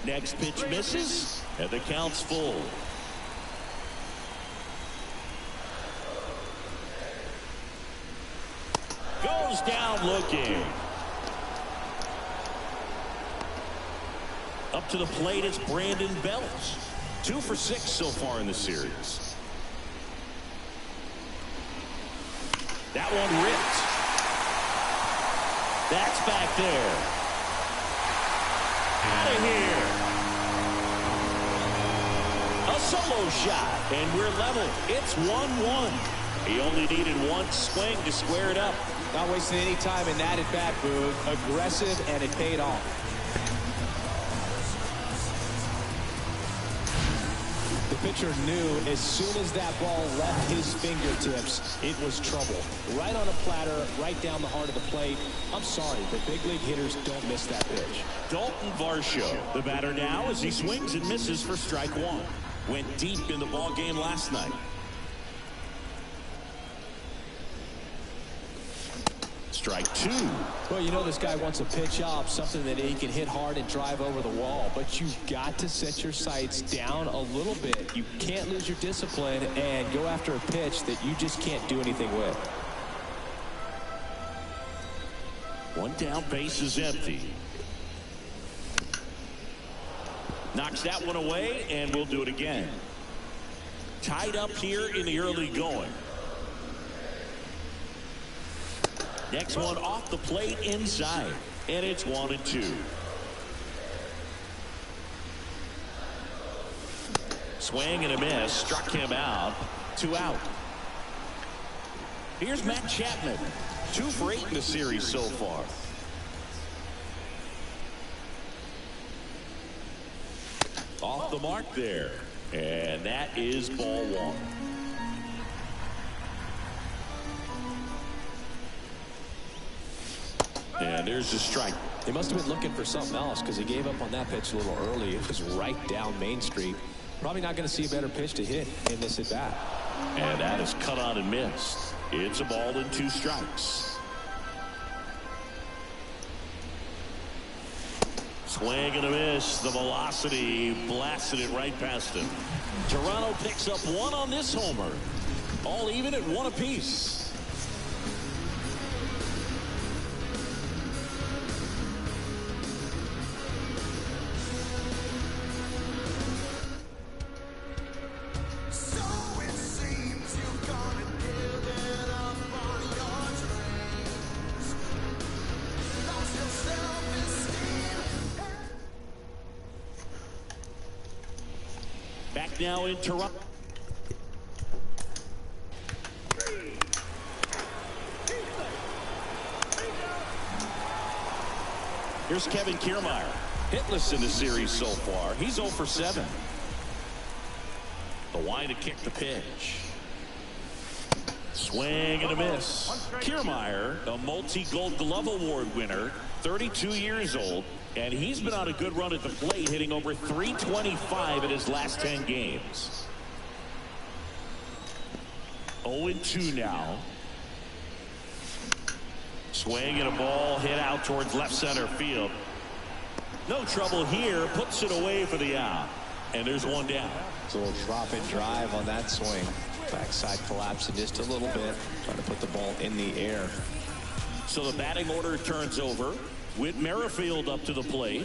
Next pitch misses, and the count's full. Goes down looking. Up to the plate, it's Brandon Belt. 2 for 6 so far in the series. That one ripped. That's back there. Out of here. A solo shot, and we're level. It's 1-1. He only needed one swing to square it up. Not wasting any time in that at-bat, Boog. Aggressive, and it paid off. The pitcher knew as soon as that ball left his fingertips, it was trouble. Right on a platter, right down the heart of the plate. I'm sorry, but big league hitters don't miss that pitch. Dalton Varsho, the batter now, as he swings and misses for strike one. Went deep in the ball game last night. Strike two. Well, you know this guy wants a pitch up, something that he can hit hard and drive over the wall. But you've got to set your sights down a little bit. You can't lose your discipline and go after a pitch that you just can't do anything with. One down, base is empty. Knocks that one away, and we'll do it again. Tied up here in the early going. Next one off the plate inside, and it's 1-2. Swing and a miss, struck him out. 2 out. Here's Matt Chapman, 2 for 8 in the series so far. Off the mark there, and that is ball one. And there's a strike. He must have been looking for something else because he gave up on that pitch a little early. It was right down Main Street. Probably not going to see a better pitch to hit in this at bat. And that is cut on and missed. It's a ball and 2 strikes. Swing and a miss. The velocity blasted it right past him. Toronto picks up 1 on this homer. All even at 1 apiece. Back now in Toronto. Here's Kevin Kiermaier. Hitless in the series so far. He's 0 for 7. The wind to kick the pitch. Swing and a miss. Kiermaier, a multi-Gold Glove Award winner, 32 years old. And he's been on a good run at the plate, hitting over .325 in his last 10 games. 0-2 now. Swing and a ball hit out towards left center field. No trouble here. Puts it away for the out. And there's 1 down. It's a little drop and drive on that swing. Backside collapsing just a little bit. Trying to put the ball in the air. So the batting order turns over. Whit Merrifield up to the plate.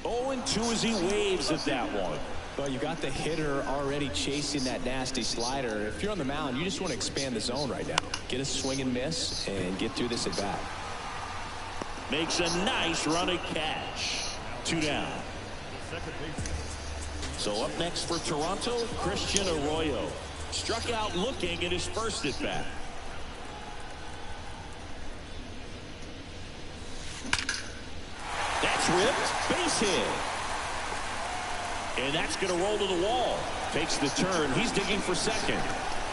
Oh, and 2 as he waves at that one. Well, you got the hitter already chasing that nasty slider. If you're on the mound, you just want to expand the zone right now. Get a swing and miss and get through this at bat. Makes a nice running catch. 2 down. So up next for Toronto, Christian Arroyo. Struck out looking at his first at bat. That's ripped. Base hit. And that's going to roll to the wall. Takes the turn. He's digging for second.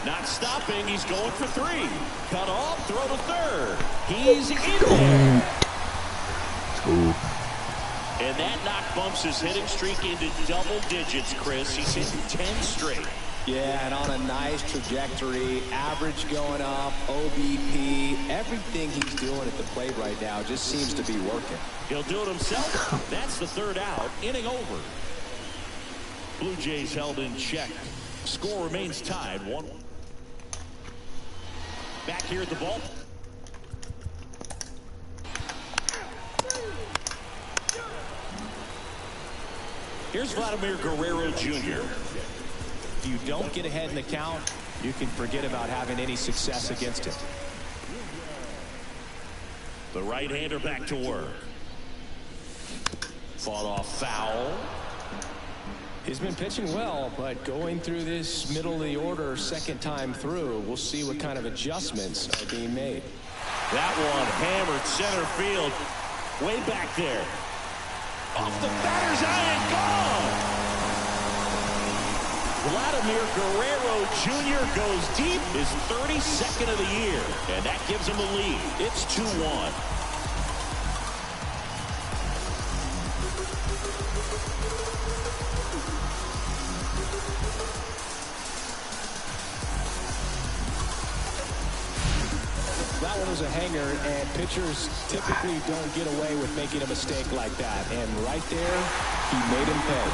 Not stopping. He's going for three. Cut off. Throw to third. He's in there. And that knock bumps his hitting streak into double digits, Chris. He's hitting 10 straight. Yeah, and on a nice trajectory, average going up, OBP, everything he's doing at the plate right now just seems to be working. He'll do it himself. That's the third out. Inning over. Blue Jays held in check. Score remains tied 1-1. Back here at the ball. Here's Vladimir Guerrero Jr. If you don't get ahead in the count, you can forget about having any success against him. The right-hander back to work. Fought off foul. He's been pitching well, but going through this middle of the order second time through, we'll see what kind of adjustments are being made. That one hammered center field. Way back there. Off the batter's eye and gone. Vladimir Guerrero Jr. goes deep. His 32nd of the year. And that gives him the lead. It's 2-1. That one was a hanger, and pitchers typically don't get away with making a mistake like that. And right there, he made him pay.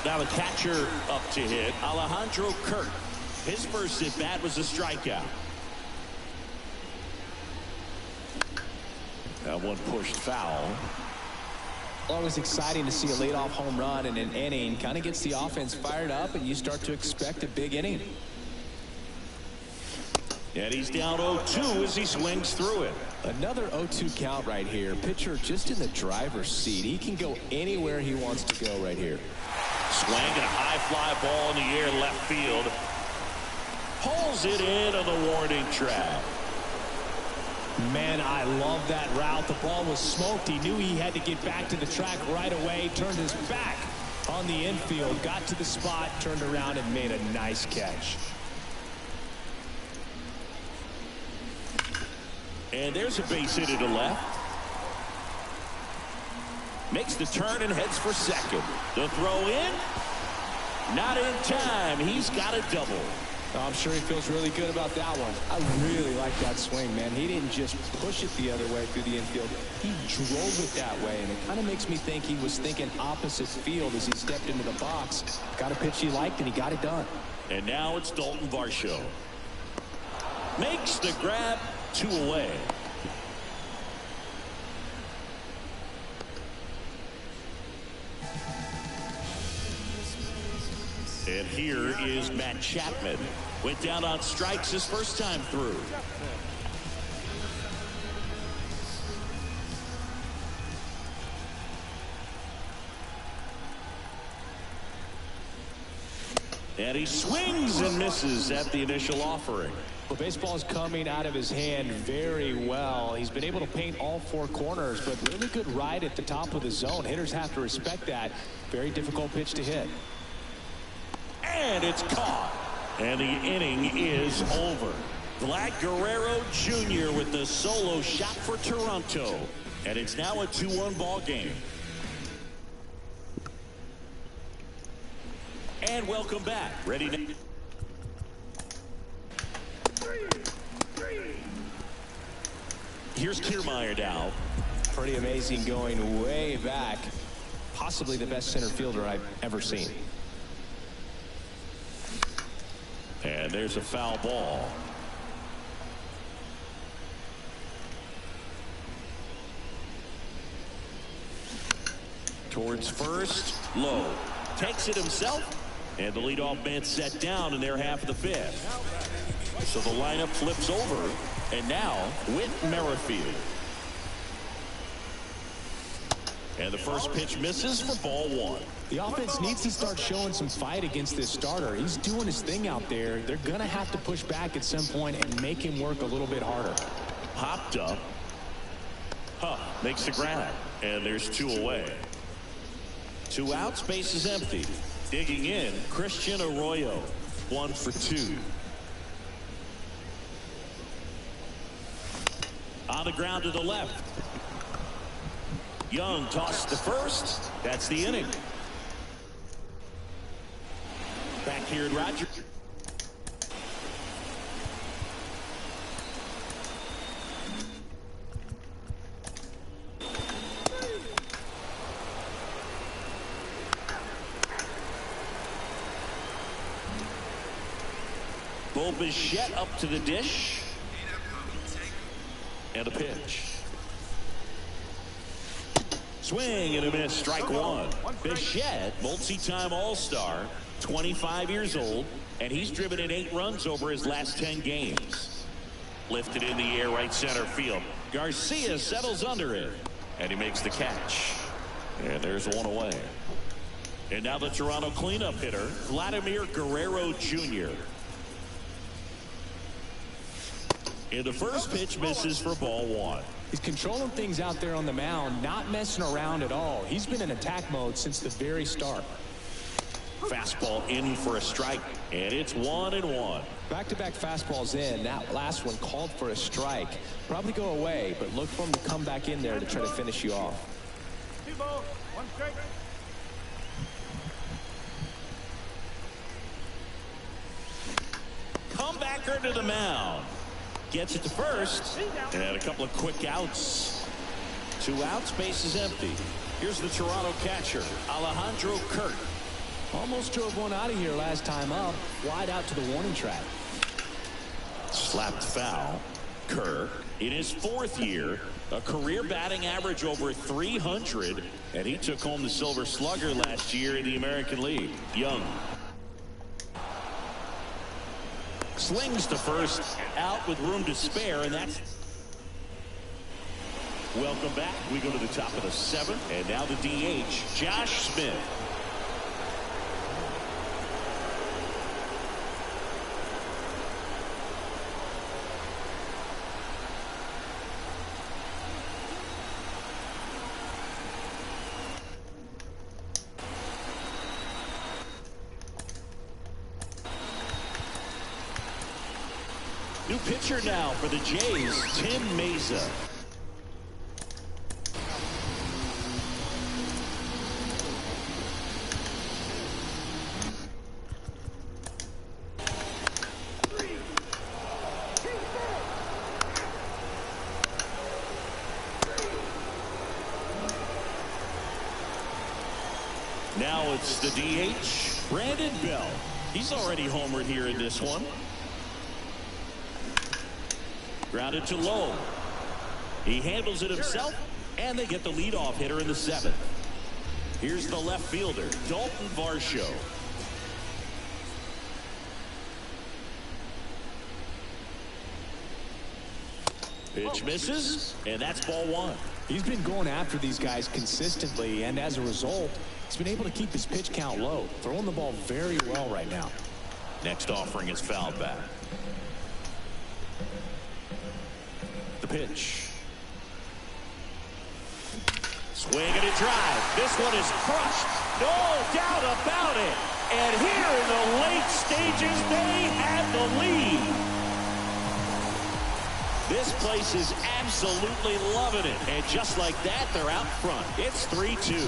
Now the catcher up to hit, Alejandro Kirk. His first at-bat was a strikeout. That one pushed foul. Always exciting to see a leadoff home run in an inning. Kind of gets the offense fired up, and you start to expect a big inning. And he's down 0-2 as he swings through it. Another 0-2 count right here. Pitcher just in the driver's seat. He can go anywhere he wants to go right here. Swing and a high fly ball in the air left field. Pulls it in on the warning track. Man, I love that route. The ball was smoked. He knew he had to get back to the track right away. Turned his back on the infield. Got to the spot, turned around, and made a nice catch. And there's a base hit to the left. Makes the turn and heads for second. The throw in. Not in time. He's got a double. I'm sure he feels really good about that one. I really like that swing, man. He didn't just push it the other way through the infield. He drove it that way, and it kind of makes me think he was thinking opposite field as he stepped into the box. Got a pitch he liked, and he got it done. And now it's Dalton Varsho. Makes the grab. 2 away. And here is Matt Chapman. Went down on strikes his first time through. And he swings and misses at the initial offering. Well, baseball is coming out of his hand very well. He's been able to paint all 4 corners, but really good ride at the top of the zone. Hitters have to respect that. Very difficult pitch to hit. And it's caught. And the inning is over. Vlad Guerrero Jr. with the solo shot for Toronto. And it's now a 2-1 ball game. And welcome back. Ready now. Here's Kiermaier now. Pretty amazing going way back. Possibly the best center fielder I've ever seen. And there's a foul ball. Towards first, low. Takes it himself, and the leadoff man set down in their half of the 5th. So the lineup flips over, and now Whit Merrifield. And the first pitch misses for ball 1. The offense needs to start showing some fight against this starter. He's doing his thing out there. They're going to have to push back at some point and make him work a little bit harder. Popped up. makes the grab, and there's 2 away. 2 outs, base is empty. Digging in, Christian Arroyo, 1 for 2. On the ground to the left. Young tossed to first. That's the inning. Back here at Rogers. Bichette up to the dish. And a pitch. Swing and a miss, strike 1. Bichette, multi-time All-Star, 25 years old, and he's driven in 8 runs over his last 10 games. Lifted in the air, right center field. Garcia settles under it, and he makes the catch. And there's 1 away. And now the Toronto cleanup hitter, Vladimir Guerrero Jr. And the first pitch misses for ball 1. He's controlling things out there on the mound, not messing around at all. He's been in attack mode since the very start. Fastball in for a strike, and it's 1-1. Back-to-back fastballs in. That last one called for a strike. Probably go away, but look for him to come back in there to try to finish you off. 2 balls, 1 strike. Comebacker to the mound. Gets it to first, and a couple of quick outs. 2 outs, base is empty. Here's the Toronto catcher, Alejandro Kirk. Almost drove one out of here last time up, wide out to the warning track. Slapped foul. Kirk, in his 4th year, a career batting average over 300, and he took home the Silver Slugger last year in the American League. Young. Slings to first, out with room to spare, and that's... Welcome back. We go to the top of the 7th, and now the DH, Josh Smith. New pitcher now for the Jays, Tim Meza. Now it's the DH, Brandon Bell. He's already homered here in this one. Grounded to low. He handles it himself, and they get the leadoff hitter in the 7th. Here's the left fielder, Dalton Varsho. Pitch misses, and that's ball 1. He's been going after these guys consistently, and as a result, he's been able to keep his pitch count low, throwing the ball very well right now. Next offering is fouled back. The pitch. Swing and a drive. This one is crushed. No doubt about it. And here in the late stages, they have the lead. This place is absolutely loving it. And just like that, they're out front. It's 3-2.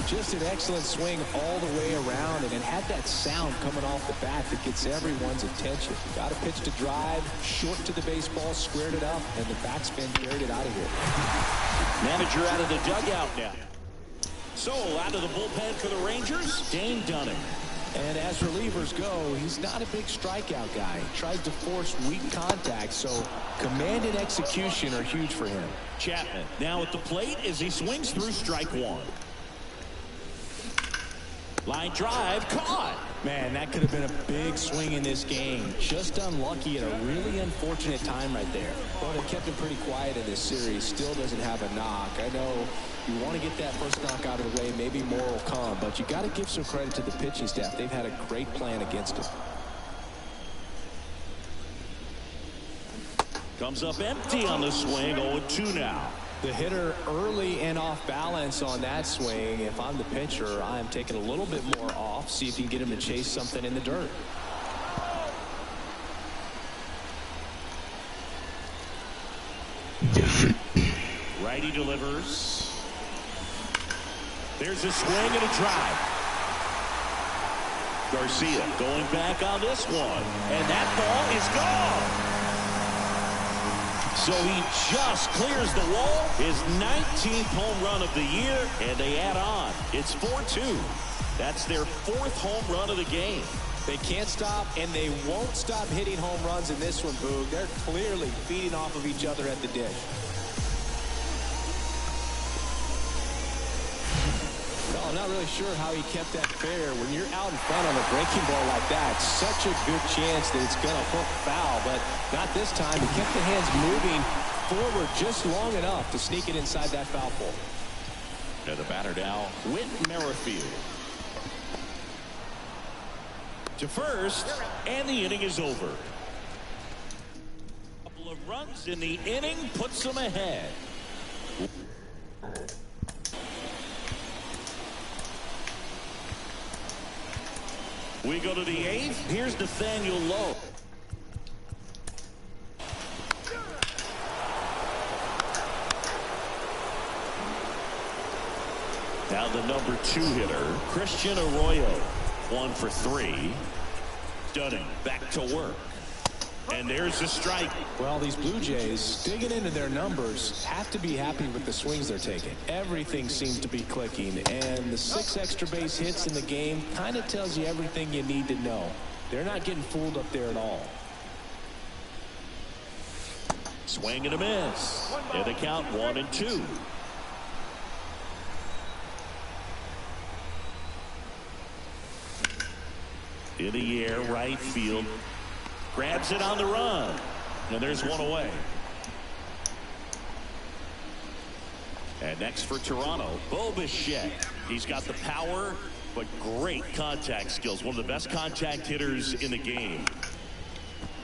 Just an excellent swing all the way around, and it had that sound coming off the bat that gets everyone's attention. Got a pitch to drive, short to the baseball, squared it up, and the backspin carried it out of here. Manager out of the dugout now. So out of the bullpen for the Rangers, Dane Dunning. And as relievers go, he's not a big strikeout guy. He tries to force weak contact, so command and execution are huge for him. Chapman now at the plate as he swings through strike 1. Line drive, caught. Man, that could have been a big swing in this game. Just unlucky at a really unfortunate time right there. Well, they kept him pretty quiet in this series. Still doesn't have a knock. I know you want to get that first knock out of the way. Maybe more will come, but you got to give some credit to the pitching staff. They've had a great plan against him. Comes up empty on the swing. 0-2 now. The hitter early and off balance on that swing. If I'm the pitcher, I'm taking a little bit more off. See if you can get him to chase something in the dirt. Righty delivers. There's a swing and a drive. Garcia going back on this one. And that ball is gone. So he just clears the wall. His 19th home run of the year. And they add on. It's 4-2. That's their 4th home run of the game. They can't stop, and they won't stop hitting home runs in this one, Boog. They're clearly feeding off of each other at the dish. Well, I'm not really sure how he kept that fair. When you're out in front on a breaking ball like that, such a good chance that it's going to hook foul, but not this time. He kept the hands moving forward just long enough to sneak it inside that foul pole. And the batter now, Whit Merrifield. To first, and the inning is over. A couple of runs in the inning puts them ahead. We go to the 8th. Here's Nathaniel Lowe. Now the number 2 hitter, Christian Arroyo. 1 for 3. Dunning back to work. And there's the strike. Well, these Blue Jays, digging into their numbers, have to be happy with the swings they're taking. Everything seems to be clicking, and the 6 extra base hits in the game kind of tells you everything you need to know. They're not getting fooled up there at all. Swing and a miss. And the count 1-2. In the air, right field. Grabs it on the run. And there's one away. And next for Toronto, Bo Bichette. He's got the power, but great contact skills. One of the best contact hitters in the game.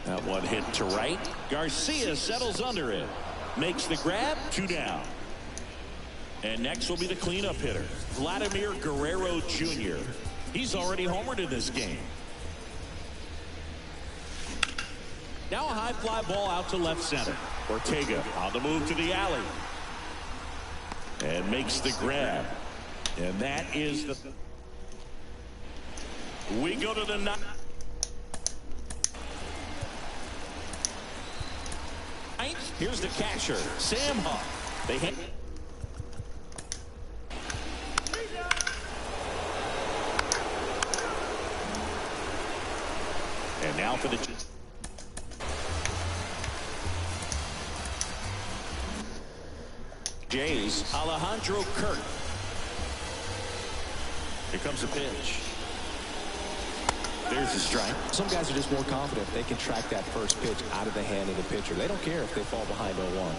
That one hit to right. Garcia settles under it. Makes the grab. 2 down. And next will be the cleanup hitter, Vladimir Guerrero Jr. He's already homered in this game. Now a high fly ball out to left center. Ortega on the move to the alley. And makes the grab. And that is the... We go to the 9th. Here's the catcher, Sam Huff. They hit. And now for the... Jays, Alejandro Kirk. Here comes a pitch. There's the strike. Some guys are just more confident if they can track that first pitch out of the hand of the pitcher. They don't care if they fall behind 0-1.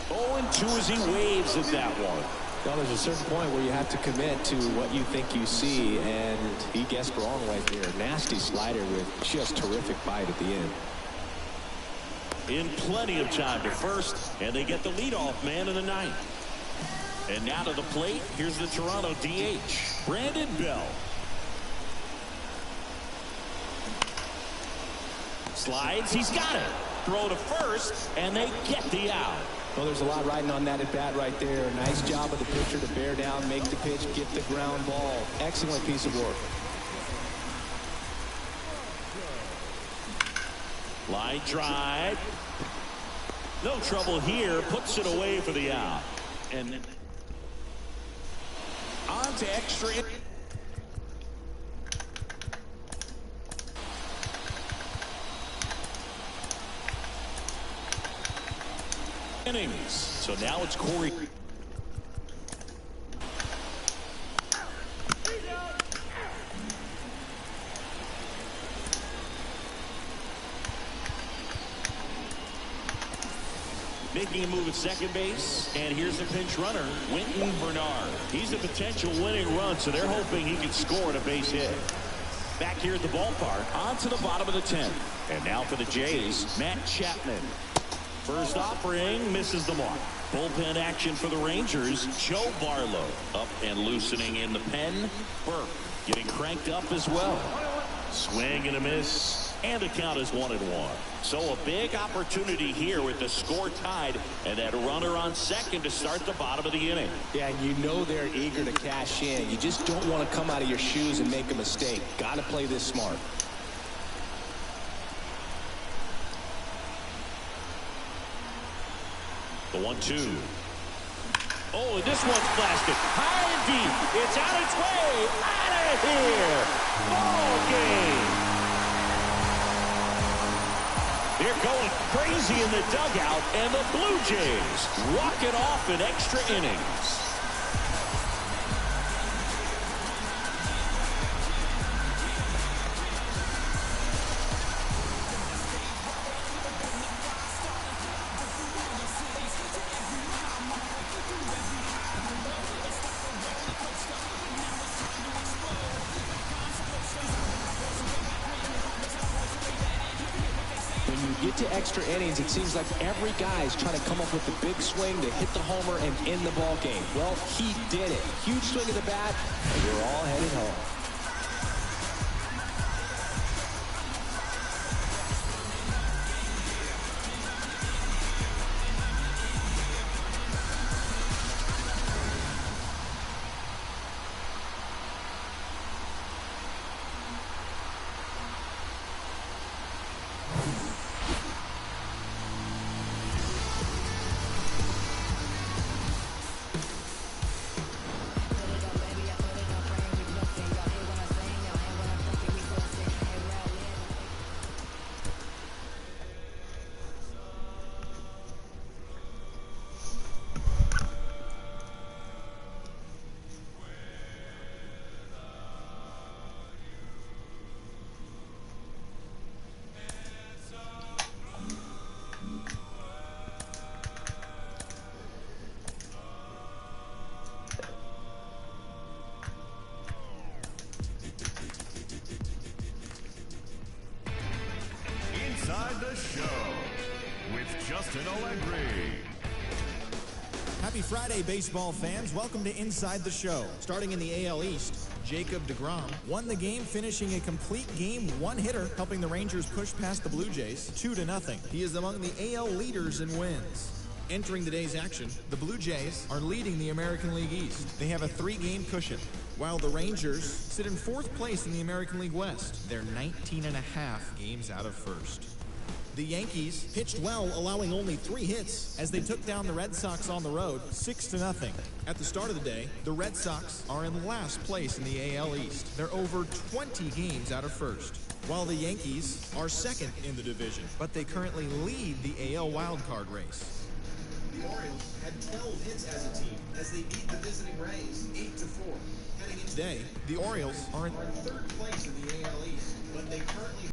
0-2 as he waves at that one. Well, there's a certain point where you have to commit to what you think you see, and he guessed wrong right there. Nasty slider with just terrific bite at the end. In plenty of time to first, and they get the leadoff man in the 9th. And now to the plate, here's the Toronto DH, Brandon Bell. Slides, he's got it. Throw to first, and they get the out. Well, there's a lot riding on that at bat right there. Nice job of the pitcher to bear down, make the pitch, get the ground ball. Excellent piece of work. Line drive. No trouble here. Puts it away for the out. And on to extra. Innings. So now it's Corey. Making a move at second base, and here's the pinch runner, Winton Bernard. He's a potential winning run, so they're hoping he can score at a base hit. Back here at the ballpark, on to the bottom of the 10th. And now for the Jays, Matt Chapman. First offering, misses the mark. Bullpen action for the Rangers, Joe Barlow. Up and loosening in the pen. Burke getting cranked up as well. Swing and a miss, and the count is 1-1. So a big opportunity here with the score tied and that runner on second to start the bottom of the inning. Yeah, and you know they're eager to cash in. You just don't want to come out of your shoes and make a mistake. Got to play this smart. The 1-2. Oh, and this one's blasted. High and deep. It's on its way. Out of here. Ball game. They're going crazy in the dugout, and the Blue Jays walk it off in extra innings. Get to extra innings, it seems like every guy is trying to come up with the big swing to hit the homer and end the ball game. Well, he did it. Huge swing of the bat, and we're all headed home. Inside the Show with Justin Allegri. Happy Friday, baseball fans. Welcome to Inside the Show. Starting in the AL East, Jacob deGrom won the game, finishing a complete game one-hitter, helping the Rangers push past the Blue Jays 2-0. He is among the AL leaders in wins. Entering the day's action, the Blue Jays are leading the American League East. They have a 3-game cushion, while the Rangers sit in 4th place in the American League West. They're 19.5 games out of first. The Yankees pitched well, allowing only 3 hits as they took down the Red Sox on the road 6-0. At the start of the day, the Red Sox are in last place in the AL East. They're over 20 games out of first, while the Yankees are second in the division, but they currently lead the AL wildcard race. The Orioles had 12 hits as a team as they beat the visiting Rays 8-4. Heading into today, the Orioles are in 3rd place in the AL East, but they currently